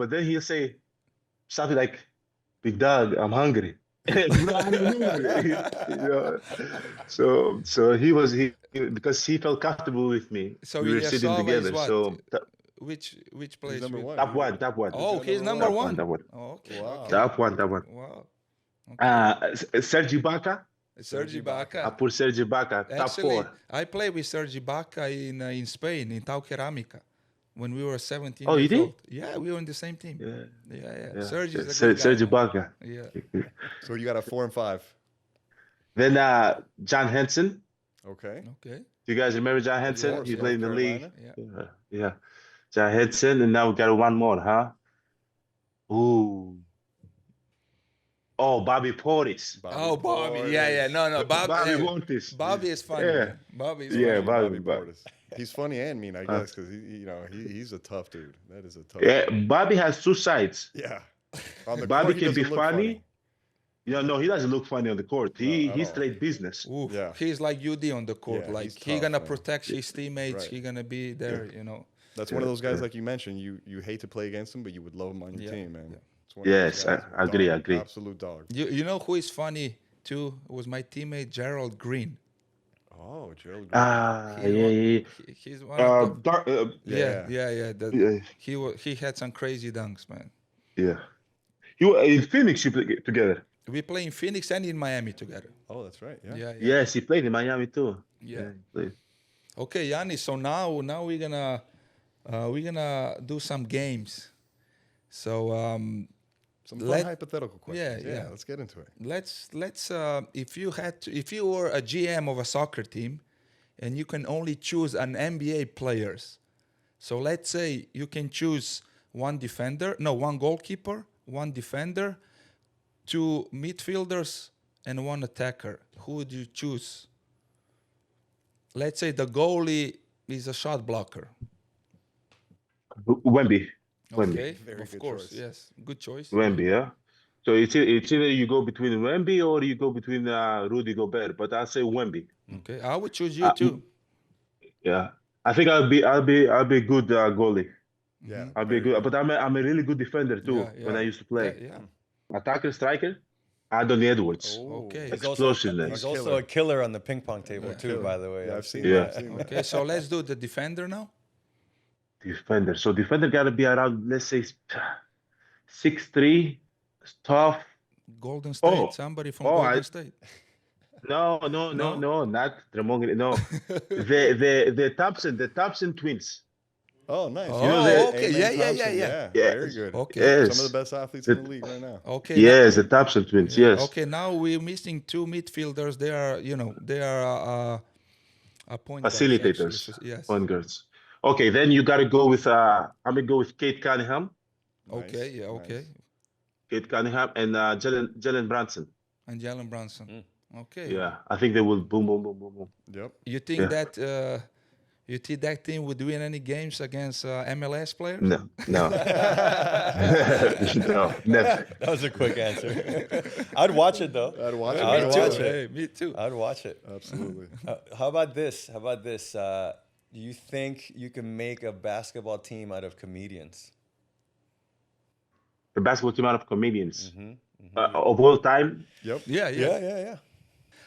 [SPEAKER 2] But then he'll say something like, "Big dog, I'm hungry." So he because he felt comfortable with me.
[SPEAKER 1] So
[SPEAKER 2] We were sitting
[SPEAKER 1] Ilyasova is
[SPEAKER 2] together.
[SPEAKER 1] what?
[SPEAKER 2] So
[SPEAKER 1] Which
[SPEAKER 3] He's
[SPEAKER 1] place?
[SPEAKER 3] number 1.
[SPEAKER 2] top 1.
[SPEAKER 1] Oh, he's number
[SPEAKER 2] Top
[SPEAKER 1] 1.
[SPEAKER 2] Top 1.
[SPEAKER 1] Oh, okay.
[SPEAKER 3] Wow.
[SPEAKER 1] Okay.
[SPEAKER 2] Top 1.
[SPEAKER 1] Wow.
[SPEAKER 2] Sergi Ibaka.
[SPEAKER 1] Sergi
[SPEAKER 2] I
[SPEAKER 1] Ibaka.
[SPEAKER 2] put Sergi Ibaka. Top
[SPEAKER 1] Actually,
[SPEAKER 2] 4.
[SPEAKER 1] I played with Sergi Ibaka in Spain, in Tau Ceramica, when we were 17
[SPEAKER 2] Oh, you
[SPEAKER 1] years
[SPEAKER 2] did?
[SPEAKER 1] old. Yeah, we were in the same team. Yeah. Sergi's a good guy,
[SPEAKER 2] Sergi
[SPEAKER 1] man.
[SPEAKER 2] Ibaka.
[SPEAKER 1] Yeah.
[SPEAKER 3] So you got a 4 and 5.
[SPEAKER 2] Then John Henson.
[SPEAKER 3] Okay.
[SPEAKER 1] Okay.
[SPEAKER 2] Do you guys remember John Henson?
[SPEAKER 3] course,
[SPEAKER 2] He
[SPEAKER 3] North
[SPEAKER 2] played in the league.
[SPEAKER 3] Carolina.
[SPEAKER 1] Yeah.
[SPEAKER 2] Yeah. John Henson, and now we got one more, huh? Ooh. Oh, Bobby Portis.
[SPEAKER 1] Oh, Bobby. Yeah. No.
[SPEAKER 2] Bobby
[SPEAKER 1] Bobby.
[SPEAKER 2] Portis.
[SPEAKER 1] Bobby is funny.
[SPEAKER 2] Yeah.
[SPEAKER 1] Man. Bobby is
[SPEAKER 2] Yeah,
[SPEAKER 1] funny.
[SPEAKER 2] Bobby.
[SPEAKER 3] Portis. He's funny and mean, I guess, because he's a tough dude. That is a tough.
[SPEAKER 2] Yeah,
[SPEAKER 3] dude.
[SPEAKER 2] Bobby has 2 sides.
[SPEAKER 3] Yeah. On the
[SPEAKER 2] Bobby
[SPEAKER 3] court, he
[SPEAKER 2] can be
[SPEAKER 3] doesn't look
[SPEAKER 2] funny. No, he doesn't look funny on the court. He's
[SPEAKER 3] all.
[SPEAKER 2] straight business.
[SPEAKER 1] Oof.
[SPEAKER 3] Yeah.
[SPEAKER 1] He's like UD on the court.
[SPEAKER 3] Yeah,
[SPEAKER 1] like
[SPEAKER 3] he's
[SPEAKER 1] he
[SPEAKER 3] tough,
[SPEAKER 1] gonna
[SPEAKER 3] man.
[SPEAKER 1] protect his teammates.
[SPEAKER 3] Right.
[SPEAKER 1] He gonna be there.
[SPEAKER 3] That's one of those guys, like you mentioned. You hate to play against him, but you would love him on your
[SPEAKER 1] Yeah,
[SPEAKER 3] team, man.
[SPEAKER 1] yeah.
[SPEAKER 3] It's one of those
[SPEAKER 2] Yes,
[SPEAKER 3] guys.
[SPEAKER 2] I agree.
[SPEAKER 3] Dog.
[SPEAKER 2] I agree.
[SPEAKER 3] Absolute dog.
[SPEAKER 1] You know who is funny too? It was my teammate Gerald Green.
[SPEAKER 3] Oh, Gerald.
[SPEAKER 1] He's one of the,
[SPEAKER 3] Yeah.
[SPEAKER 1] He had some crazy dunks, man.
[SPEAKER 2] Yeah. In Phoenix, you played together.
[SPEAKER 1] We play in Phoenix and in Miami together.
[SPEAKER 3] Oh, that's right. Yeah.
[SPEAKER 1] Yeah.
[SPEAKER 2] Yes, he played in Miami too.
[SPEAKER 1] Yeah.
[SPEAKER 2] he played.
[SPEAKER 1] Okay, Giannis. So now we're gonna do some games. So
[SPEAKER 3] Some fun
[SPEAKER 1] Let-
[SPEAKER 3] hypothetical questions.
[SPEAKER 1] yeah.
[SPEAKER 3] Let's get into it.
[SPEAKER 1] let's if you were a GM of a soccer team, and you can only choose an NBA players. So let's say you can choose one goalkeeper, one defender, two midfielders, and one attacker. Who would you choose? Let's say the goalie is a shot blocker.
[SPEAKER 2] Wemby.
[SPEAKER 1] Okay,
[SPEAKER 3] Very
[SPEAKER 1] of
[SPEAKER 3] good
[SPEAKER 1] course,
[SPEAKER 3] choice.
[SPEAKER 1] yes, good choice.
[SPEAKER 2] Wemby, yeah. So it's either you go between Wemby or you go between Rudy Gobert, but I'll say Wemby.
[SPEAKER 1] Okay, I would choose you too.
[SPEAKER 2] Yeah, I think I'll be a good goalie.
[SPEAKER 3] Yeah.
[SPEAKER 2] I'll be
[SPEAKER 3] very
[SPEAKER 2] good, but I'm a really good defender too
[SPEAKER 1] Yeah,
[SPEAKER 2] when
[SPEAKER 1] yeah.
[SPEAKER 2] I used to play.
[SPEAKER 1] Yeah.
[SPEAKER 2] Attacker, striker, Anthony Edwards.
[SPEAKER 3] Oh,
[SPEAKER 1] Okay.
[SPEAKER 2] Explosiveness.
[SPEAKER 4] He's also a killer on the ping pong table
[SPEAKER 1] Yeah.
[SPEAKER 4] too, by the way.
[SPEAKER 3] Yeah, I've seen
[SPEAKER 2] Yeah.
[SPEAKER 3] that. I've seen that.
[SPEAKER 1] Okay, so let's do the defender now.
[SPEAKER 2] Defender. So defender gotta be around, let's say, 6'3", tough.
[SPEAKER 1] Golden State,
[SPEAKER 2] Oh.
[SPEAKER 1] somebody from
[SPEAKER 2] Oh,
[SPEAKER 1] Golden State.
[SPEAKER 2] No, not Ramon. No, the Thompson twins.
[SPEAKER 3] Oh, nice.
[SPEAKER 1] Oh,
[SPEAKER 3] Yeah,
[SPEAKER 1] okay.
[SPEAKER 3] Amen
[SPEAKER 1] Yeah.
[SPEAKER 3] Thompson.
[SPEAKER 2] Yeah.
[SPEAKER 3] Very good.
[SPEAKER 1] Okay.
[SPEAKER 2] Yes.
[SPEAKER 3] Some of the best athletes in the league right now.
[SPEAKER 1] Okay.
[SPEAKER 2] Yes, the Thompson twins.
[SPEAKER 1] Now,
[SPEAKER 2] Yes.
[SPEAKER 1] okay, now we're missing two midfielders. They are point guards,
[SPEAKER 2] Facilitators.
[SPEAKER 1] actually. Yes.
[SPEAKER 2] Point guards. Okay, then you gotta go with I'm gonna go with Kate Cunningham,
[SPEAKER 1] Okay.
[SPEAKER 3] Nice,
[SPEAKER 1] Yeah. Okay.
[SPEAKER 3] nice.
[SPEAKER 2] Kate Cunningham, and Jalen Brunson.
[SPEAKER 1] And Jalen Brunson. Okay.
[SPEAKER 2] Yeah, I think they will boom, boom, boom, boom, boom.
[SPEAKER 3] Yep.
[SPEAKER 1] You think
[SPEAKER 2] Yeah.
[SPEAKER 1] that you think that team would win any games against MLS players?
[SPEAKER 2] No, no, no, never.
[SPEAKER 4] That was a quick answer. I'd watch it though.
[SPEAKER 3] I'd watch it.
[SPEAKER 4] I'd
[SPEAKER 3] Me too.
[SPEAKER 4] watch it.
[SPEAKER 1] Hey, me too.
[SPEAKER 4] I'd watch it.
[SPEAKER 3] Absolutely.
[SPEAKER 4] How about this? Do you think you can make a basketball team out of comedians?
[SPEAKER 2] The basketball team out of comedians of all time.
[SPEAKER 3] Yep.
[SPEAKER 1] Yeah.
[SPEAKER 4] Yeah.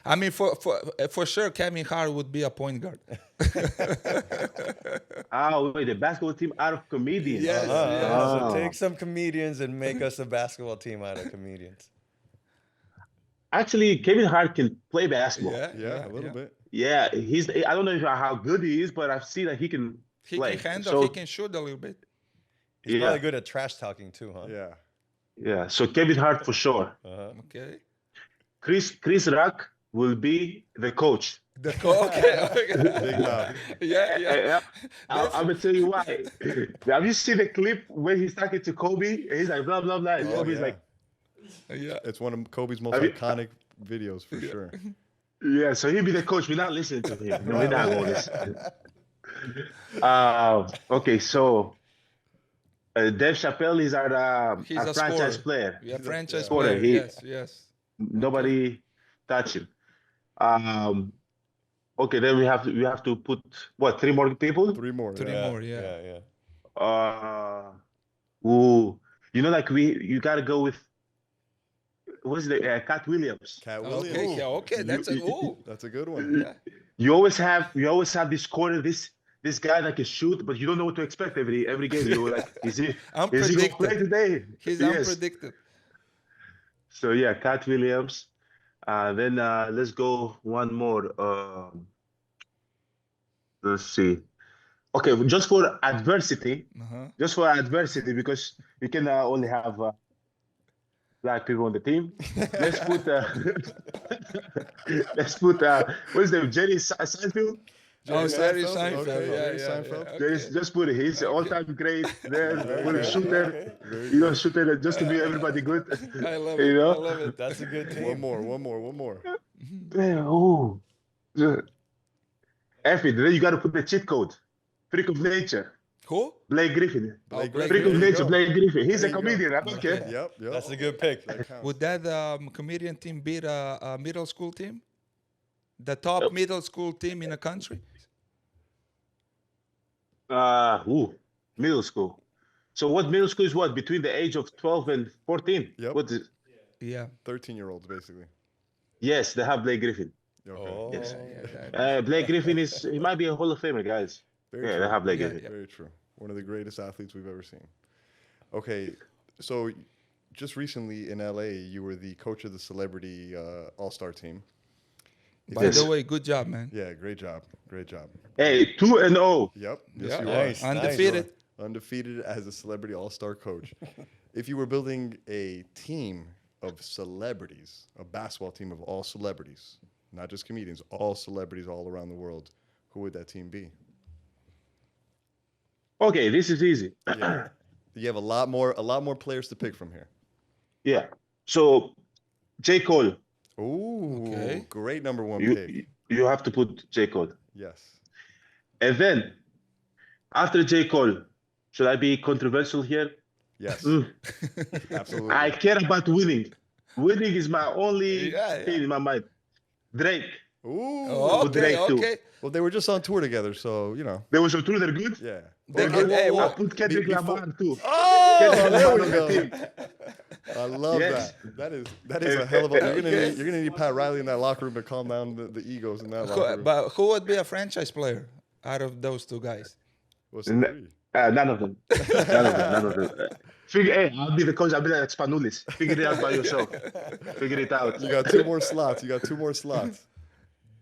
[SPEAKER 1] I mean, for sure, Kevin Hart would be a point guard.
[SPEAKER 2] Wait, the basketball team out of comedians.
[SPEAKER 1] Yes.
[SPEAKER 2] Ah.
[SPEAKER 4] So take some comedians and make us a basketball team out of comedians.
[SPEAKER 2] Actually, Kevin Hart can play basketball.
[SPEAKER 3] Yeah, a little bit.
[SPEAKER 2] Yeah, I don't know how good he is, but I've seen that he can
[SPEAKER 1] He
[SPEAKER 2] play.
[SPEAKER 1] can handle.
[SPEAKER 2] So,
[SPEAKER 1] He can shoot a little bit.
[SPEAKER 4] He's
[SPEAKER 2] Yeah.
[SPEAKER 4] probably good at trash talking too, huh?
[SPEAKER 3] Yeah.
[SPEAKER 2] yeah, so Kevin Hart for sure.
[SPEAKER 1] Okay.
[SPEAKER 2] Chris Rock will be the coach.
[SPEAKER 1] Okay.
[SPEAKER 3] Big mouth.
[SPEAKER 1] Yeah.
[SPEAKER 2] I'm gonna tell you why. Have you seen the clip when he's talking to Kobe? And he's like blah blah blah. And
[SPEAKER 3] Oh,
[SPEAKER 2] Kobe's
[SPEAKER 3] yeah.
[SPEAKER 2] like,
[SPEAKER 1] Yeah.
[SPEAKER 3] It's one of Kobe's most
[SPEAKER 2] I mean-
[SPEAKER 3] iconic videos for sure.
[SPEAKER 2] yeah. So he'll be the coach. We're not listening to him. No, we're not going to listen. Okay, so Dave Chappelle is our
[SPEAKER 1] He's a
[SPEAKER 2] franchise
[SPEAKER 1] scorer.
[SPEAKER 2] player.
[SPEAKER 1] Yeah, franchise
[SPEAKER 2] Scorer,
[SPEAKER 1] player.
[SPEAKER 2] he-
[SPEAKER 1] Yes.
[SPEAKER 2] Nobody touch him. Okay, then we have to put what, 3 more people?
[SPEAKER 3] Three more.
[SPEAKER 1] Three
[SPEAKER 3] yeah.
[SPEAKER 1] more. Yeah.
[SPEAKER 2] You know, like you gotta go with what is the Cat Williams.
[SPEAKER 3] Cat Williams.
[SPEAKER 1] Okay. Yeah. Okay. That's a. Oh.
[SPEAKER 3] That's a good one.
[SPEAKER 1] Yeah.
[SPEAKER 2] You always have this corner, this guy that can shoot, but you don't know what to expect every game. You're like, is he gonna play
[SPEAKER 1] Unpredicted.
[SPEAKER 2] today?
[SPEAKER 1] He's
[SPEAKER 2] Yes.
[SPEAKER 1] unpredicted.
[SPEAKER 2] So yeah, Cat Williams. Then let's go one more. Let's see. Okay, just for adversity, because you can only have black people on the team. Let's put what is the Jerry Seinfeld?
[SPEAKER 1] Oh, Jerry Seinfeld.
[SPEAKER 3] Okay,
[SPEAKER 1] Yeah.
[SPEAKER 3] Jerry
[SPEAKER 1] Yeah.
[SPEAKER 3] Seinfeld.
[SPEAKER 1] Okay.
[SPEAKER 2] Just put it. He's an all-time great. There, with a
[SPEAKER 3] good.
[SPEAKER 2] shooter.
[SPEAKER 3] Very
[SPEAKER 2] You know, shooter just to be everybody good.
[SPEAKER 1] I love
[SPEAKER 2] You
[SPEAKER 1] it.
[SPEAKER 2] know?
[SPEAKER 1] I love it.
[SPEAKER 4] That's a good team.
[SPEAKER 3] One more.
[SPEAKER 2] Yeah, oh. F it. Then you got to put the cheat code. Freak of nature.
[SPEAKER 1] Who?
[SPEAKER 2] Blake Griffin.
[SPEAKER 3] Blake
[SPEAKER 1] Blake
[SPEAKER 2] Freak
[SPEAKER 3] Griffin.
[SPEAKER 2] of
[SPEAKER 3] There you
[SPEAKER 2] nature,
[SPEAKER 3] go.
[SPEAKER 2] Blake Griffin. He's
[SPEAKER 3] There
[SPEAKER 2] a
[SPEAKER 3] you go.
[SPEAKER 2] comedian. I don't care.
[SPEAKER 3] Yep.
[SPEAKER 4] That's a good pick.
[SPEAKER 3] That counts.
[SPEAKER 1] Would that comedian team beat a middle school team? The top middle school team in the country?
[SPEAKER 2] Middle school. So what middle school is what? Between the age of 12 and 14?
[SPEAKER 3] Yep.
[SPEAKER 2] What is,
[SPEAKER 1] Yeah.
[SPEAKER 3] 13-year-olds basically.
[SPEAKER 2] yes, they have Blake Griffin.
[SPEAKER 3] Okay.
[SPEAKER 4] Oh.
[SPEAKER 2] Yes.
[SPEAKER 1] Yeah.
[SPEAKER 2] Blake Griffin he might be a Hall of Famer, guys.
[SPEAKER 3] Very
[SPEAKER 2] Yeah,
[SPEAKER 3] true.
[SPEAKER 2] they have Blake
[SPEAKER 1] Yeah,
[SPEAKER 2] Griffin.
[SPEAKER 3] Very true. One of the greatest athletes we've ever seen. Okay, so just recently in LA, you were the coach of the celebrity all-star team.
[SPEAKER 1] By the way, good job, man.
[SPEAKER 3] Yeah, great job. Great job.
[SPEAKER 2] Hey, 2-0.
[SPEAKER 3] Yep. Yes,
[SPEAKER 1] Yeah.
[SPEAKER 3] you
[SPEAKER 4] Nice.
[SPEAKER 3] are.
[SPEAKER 1] Undefeated.
[SPEAKER 3] Undefeated as a celebrity all-star coach. If you were building a team of celebrities, a basketball team of all celebrities, not just comedians, all celebrities all around the world, who would that team be?
[SPEAKER 2] Okay, this is easy.
[SPEAKER 3] Yeah. You have a lot more players to pick from here.
[SPEAKER 2] Yeah. So, J. Cole,
[SPEAKER 3] Ooh,
[SPEAKER 1] Okay.
[SPEAKER 3] great number one
[SPEAKER 2] you
[SPEAKER 3] pick.
[SPEAKER 2] you have to put J. Cole.
[SPEAKER 3] Yes.
[SPEAKER 2] And then, after J. Cole, should I be controversial here?
[SPEAKER 3] Yes.
[SPEAKER 2] Mm,
[SPEAKER 3] Absolutely.
[SPEAKER 2] I care about winning. Winning is my only
[SPEAKER 1] Yeah,
[SPEAKER 2] thing in my mind. Drake.
[SPEAKER 3] Ooh.
[SPEAKER 1] Okay,
[SPEAKER 2] Drake too.
[SPEAKER 1] okay.
[SPEAKER 3] Well, they were just on tour together, so
[SPEAKER 2] They were so true, they're good.
[SPEAKER 3] yeah.
[SPEAKER 1] They
[SPEAKER 2] Okay.
[SPEAKER 1] can- hey,
[SPEAKER 2] I
[SPEAKER 1] what-
[SPEAKER 2] put Kendrick
[SPEAKER 3] before-
[SPEAKER 2] Lamar too.
[SPEAKER 3] Oh,
[SPEAKER 2] Kendrick
[SPEAKER 3] there
[SPEAKER 2] Lamar
[SPEAKER 3] we
[SPEAKER 2] on the
[SPEAKER 3] go.
[SPEAKER 2] team.
[SPEAKER 3] I love
[SPEAKER 2] Yes.
[SPEAKER 3] that. That is a hell of a.
[SPEAKER 1] Okay.
[SPEAKER 3] You're gonna need Pat Riley in that locker room to calm down the egos in that locker room.
[SPEAKER 1] But who would be a franchise player out of those two guys?
[SPEAKER 3] What's the
[SPEAKER 2] N-
[SPEAKER 3] three?
[SPEAKER 2] None of them. None of them. Hey, I'll be the coach. I'll be like Spanulis. Figure it out by yourself. Figure it out.
[SPEAKER 3] You got two more slots.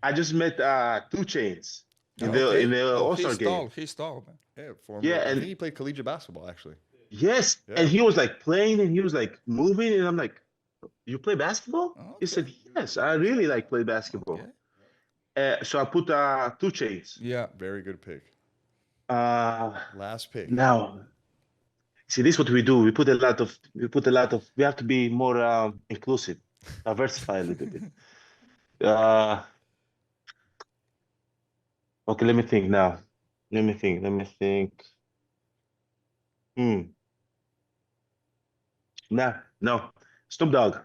[SPEAKER 2] I just met 2 Chains in
[SPEAKER 1] Okay.
[SPEAKER 2] the
[SPEAKER 1] Oh,
[SPEAKER 2] All-Star
[SPEAKER 1] he's
[SPEAKER 2] game.
[SPEAKER 1] tall. He's tall, man.
[SPEAKER 3] Yeah, former.
[SPEAKER 2] Yeah,
[SPEAKER 3] I
[SPEAKER 2] and-
[SPEAKER 3] think he played collegiate basketball actually.
[SPEAKER 2] Yes,
[SPEAKER 3] Yeah.
[SPEAKER 2] and he was like playing and he was like moving, and I'm like, "You play basketball?" He said, "Yes, I really like play basketball."
[SPEAKER 1] Okay.
[SPEAKER 2] So I put 2 Chains.
[SPEAKER 1] Yeah.
[SPEAKER 3] Very good pick.
[SPEAKER 2] Last
[SPEAKER 3] pick.
[SPEAKER 2] Now, see, this is what we do. We we have to be more inclusive, diversify a little bit. Okay, let me think now. Let me think. No. Snoop Dogg.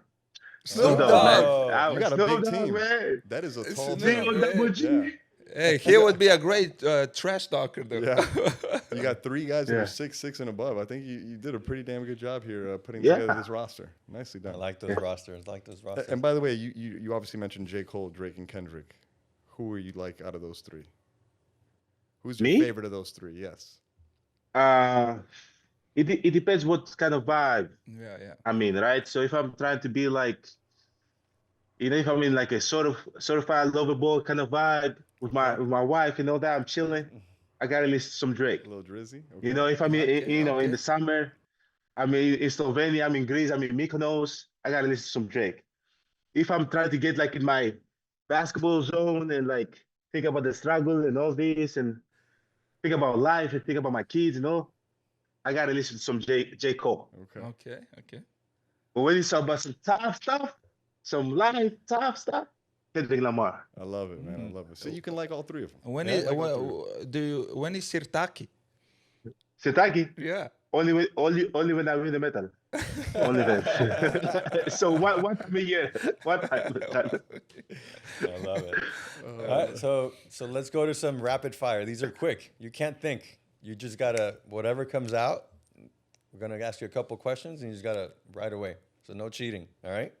[SPEAKER 1] Snoop
[SPEAKER 2] Dogg,
[SPEAKER 1] Dogg.
[SPEAKER 2] man.
[SPEAKER 3] You got a
[SPEAKER 2] Snoop
[SPEAKER 3] big
[SPEAKER 2] Dogg,
[SPEAKER 3] team.
[SPEAKER 2] man.
[SPEAKER 3] That is a
[SPEAKER 1] It's
[SPEAKER 3] tall
[SPEAKER 1] a
[SPEAKER 3] team.
[SPEAKER 1] big-
[SPEAKER 2] G-O-double-G.
[SPEAKER 3] Yeah.
[SPEAKER 1] Hey, he would be a great trash talker, though.
[SPEAKER 3] Yeah. You got 3 guys that
[SPEAKER 2] Yeah.
[SPEAKER 3] are 6'6" and above. I think you did a pretty damn good job here putting
[SPEAKER 2] Yeah.
[SPEAKER 3] together this roster. Nicely
[SPEAKER 4] I
[SPEAKER 3] done.
[SPEAKER 4] like those rosters.
[SPEAKER 3] And by the way, you obviously mentioned J. Cole, Drake, and Kendrick. Who are you like out of those 3? Who's your
[SPEAKER 2] Me?
[SPEAKER 3] favorite of those 3? Yes.
[SPEAKER 2] It depends what kind of vibe.
[SPEAKER 1] Yeah.
[SPEAKER 2] I mean, right? So if I'm trying to be like, if I'm in like a certified lover boy kind of vibe with my wife and all that, I'm chilling. I gotta listen to some Drake.
[SPEAKER 3] A little drizzy.
[SPEAKER 2] If I'm in
[SPEAKER 1] Okay.
[SPEAKER 2] the summer, I'm in Slovenia, I'm in Greece, I'm in Mykonos, I gotta listen to some Drake. If I'm trying to get like in my basketball zone and like think about the struggle and all this and think about life and think about my kids, I gotta listen to some J. Cole.
[SPEAKER 3] Okay.
[SPEAKER 1] Okay.
[SPEAKER 2] But when it's about some tough stuff, some life tough stuff, Kendrick Lamar.
[SPEAKER 3] I love it, man. I love it. So you can like all 3 of them.
[SPEAKER 1] When
[SPEAKER 3] Yeah,
[SPEAKER 1] is
[SPEAKER 3] like all 3.
[SPEAKER 1] when is Sirtaki?
[SPEAKER 2] Setaki,
[SPEAKER 1] Yeah.
[SPEAKER 2] only when I win the medal. Only then. So one time a year. One time.
[SPEAKER 4] I love it. All right, so let's go to some rapid fire. These are quick. You can't think. You just gotta whatever comes out. We're gonna ask you a couple questions, and you just gotta right away. So no cheating. All right.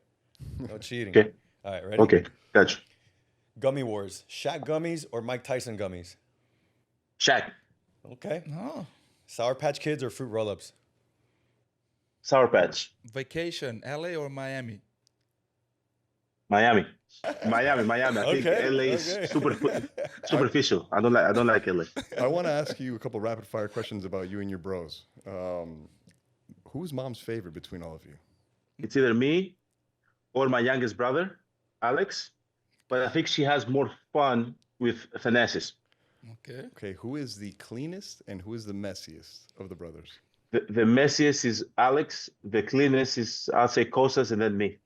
[SPEAKER 4] No cheating.
[SPEAKER 2] Okay.
[SPEAKER 4] All right. Ready?
[SPEAKER 2] Okay. Gotcha.
[SPEAKER 4] Gummy wars. Shaq gummies or Mike Tyson gummies?
[SPEAKER 2] Shaq.
[SPEAKER 4] Okay.
[SPEAKER 1] Oh.
[SPEAKER 4] Sour Patch Kids or Fruit Roll-Ups?
[SPEAKER 2] Sour Patch.
[SPEAKER 1] Vacation, LA or Miami?
[SPEAKER 2] Miami. I think
[SPEAKER 4] Okay,
[SPEAKER 2] LA is
[SPEAKER 4] okay.
[SPEAKER 2] superficial. I don't like LA.
[SPEAKER 3] I want to ask you a couple rapid fire questions about you and your bros. Who's mom's favorite between all of you?
[SPEAKER 2] It's either me or my youngest brother, Alex. But I think she has more fun with finesses.
[SPEAKER 1] Okay.
[SPEAKER 3] Okay, who is the cleanest and who is the messiest of the brothers?
[SPEAKER 2] The messiest is Alex. The cleanest is, I'll say, Costas, and then me.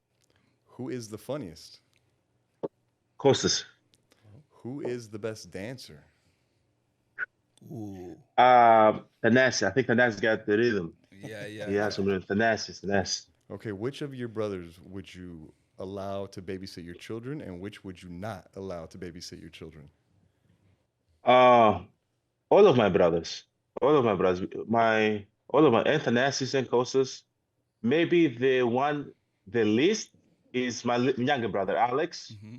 [SPEAKER 3] Who is the funniest?
[SPEAKER 2] Costas.
[SPEAKER 3] Who is the best dancer?
[SPEAKER 1] Ooh.
[SPEAKER 2] Finesse. I think Finesse got the rhythm.
[SPEAKER 1] Yeah.
[SPEAKER 2] He has some rhythm. Finesse.
[SPEAKER 3] Okay, which of your brothers would you allow to babysit your children and which would you not allow to babysit your children?
[SPEAKER 2] All of my brothers. All of my Anthonassis and Costas. Maybe the least is my younger brother, Alex.
[SPEAKER 1] Mm-hmm.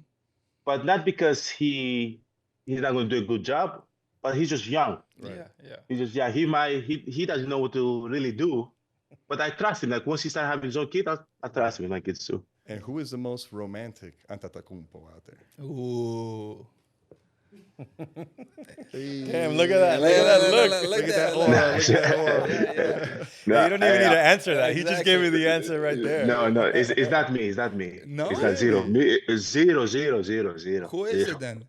[SPEAKER 2] But not because he's not going to do a good job, but he's just young.
[SPEAKER 3] Right.
[SPEAKER 1] Yeah.
[SPEAKER 2] He doesn't know what to really do. But I trust him. Like once he started having his own kid, I trust him with my kids too.
[SPEAKER 3] And who is the most romantic Antetokounmpo out there?
[SPEAKER 1] Ooh.
[SPEAKER 4] Damn, look at that. Look at that look.
[SPEAKER 1] Look at that.
[SPEAKER 3] aura, look at that aura.
[SPEAKER 2] No,
[SPEAKER 4] You don't even need to answer that. He just
[SPEAKER 1] Exactly.
[SPEAKER 4] gave me the answer right there.
[SPEAKER 2] No, it's not me. It's not me.
[SPEAKER 1] No?
[SPEAKER 2] It's not zero. Me, it's zero, zero, zero, zero.
[SPEAKER 1] Who is
[SPEAKER 2] zero.
[SPEAKER 1] it then?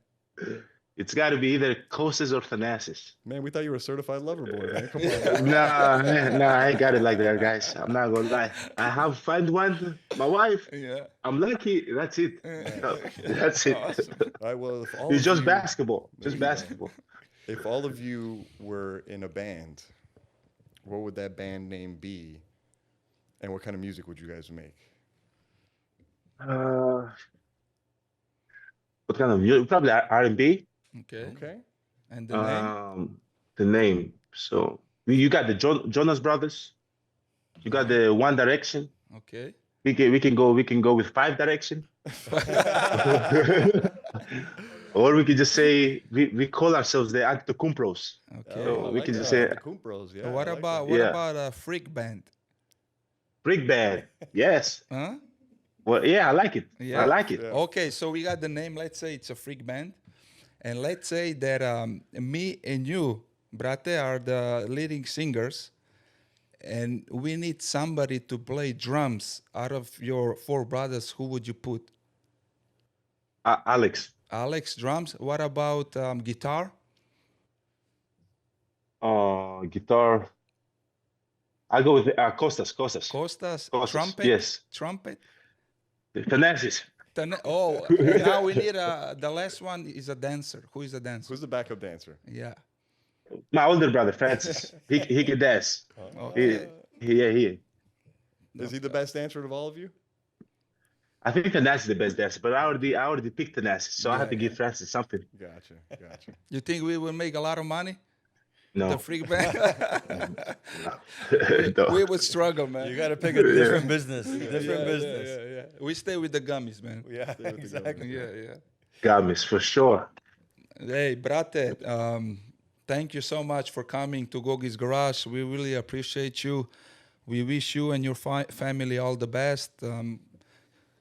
[SPEAKER 2] It's got to be either Kostas or Thanasis.
[SPEAKER 3] Man, we thought you were a certified lover boy, man. Come on.
[SPEAKER 2] Nah, man, nah, I ain't got it like that, guys. I'm not gonna lie. I have found one. My wife.
[SPEAKER 1] Yeah.
[SPEAKER 2] I'm lucky. That's it. No, that's it.
[SPEAKER 1] Awesome.
[SPEAKER 3] All right, well, if all
[SPEAKER 2] It's
[SPEAKER 3] of
[SPEAKER 2] just
[SPEAKER 3] you-
[SPEAKER 2] basketball. Just basketball.
[SPEAKER 3] If all of you were in a band, what would that band name be? And what kind of music would you guys make?
[SPEAKER 2] What kind of music? Probably R&B.
[SPEAKER 1] Okay.
[SPEAKER 3] Okay.
[SPEAKER 1] And the name?
[SPEAKER 2] The name. So you got the Jonas Brothers. You got the One Direction.
[SPEAKER 1] Okay.
[SPEAKER 2] We can go with Five Direction. Or we could just say we call ourselves the Antetokounmpos.
[SPEAKER 1] Okay.
[SPEAKER 2] So
[SPEAKER 3] I
[SPEAKER 2] we
[SPEAKER 3] like
[SPEAKER 2] can
[SPEAKER 3] that.
[SPEAKER 2] just say
[SPEAKER 3] Antetokounmpos, yeah.
[SPEAKER 1] what
[SPEAKER 3] I like
[SPEAKER 1] about
[SPEAKER 3] that.
[SPEAKER 1] what
[SPEAKER 2] Yeah.
[SPEAKER 1] about a freak band?
[SPEAKER 2] Brick Band. Yes.
[SPEAKER 1] Huh?
[SPEAKER 2] Well, yeah, I like it.
[SPEAKER 1] Yeah.
[SPEAKER 2] I like it.
[SPEAKER 3] Yeah.
[SPEAKER 1] Okay, so we got the name. Let's say it's a freak band, and let's say that me and you, Brate, are the leading singers, and we need somebody to play drums. Out of your four brothers, who would you put?
[SPEAKER 2] Alex.
[SPEAKER 1] Alex, drums. What about guitar?
[SPEAKER 2] Guitar. I go with Kostas.
[SPEAKER 1] Costas.
[SPEAKER 2] Costas,
[SPEAKER 1] Trumpet.
[SPEAKER 2] yes.
[SPEAKER 1] Trumpet.
[SPEAKER 2] Thanasis.
[SPEAKER 1] Oh, now we need the last one is a dancer. Who is a dancer?
[SPEAKER 3] Who's the backup dancer?
[SPEAKER 1] Yeah.
[SPEAKER 2] My older brother, Francis. He can dance.
[SPEAKER 1] Okay.
[SPEAKER 2] He.
[SPEAKER 3] Is he the best dancer of all of you?
[SPEAKER 2] I think Thanasis is the best dancer, but I already picked Thanasis, so I have to give Francis something.
[SPEAKER 3] Gotcha.
[SPEAKER 1] You think we will make a lot of money?
[SPEAKER 2] No.
[SPEAKER 1] The freak band.
[SPEAKER 2] No.
[SPEAKER 1] We would struggle, man.
[SPEAKER 4] You got to pick a different business. Different business.
[SPEAKER 1] Yeah. We stay with the gummies, man.
[SPEAKER 4] Yeah, exactly.
[SPEAKER 1] Yeah.
[SPEAKER 2] Gummies, for sure.
[SPEAKER 1] Hey, Brate, thank you so much for coming to Gogi's Garage. We really appreciate you. We wish you and your family all the best.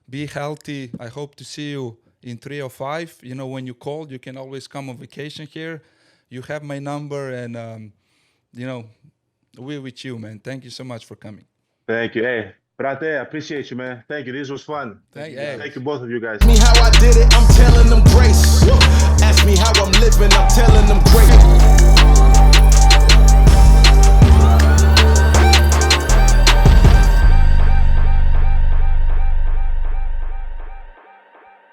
[SPEAKER 1] Be healthy. I hope to see you in 3 or 5. You know, when you call, you can always come on vacation here. You have my number, and, you know, we're with you, man. Thank you so much for coming.
[SPEAKER 2] Thank you. Hey, Brate, I appreciate you, man. Thank you. This was fun.
[SPEAKER 1] Thank
[SPEAKER 2] Thank you, both of you guys.
[SPEAKER 5] Me how I did it, I'm telling them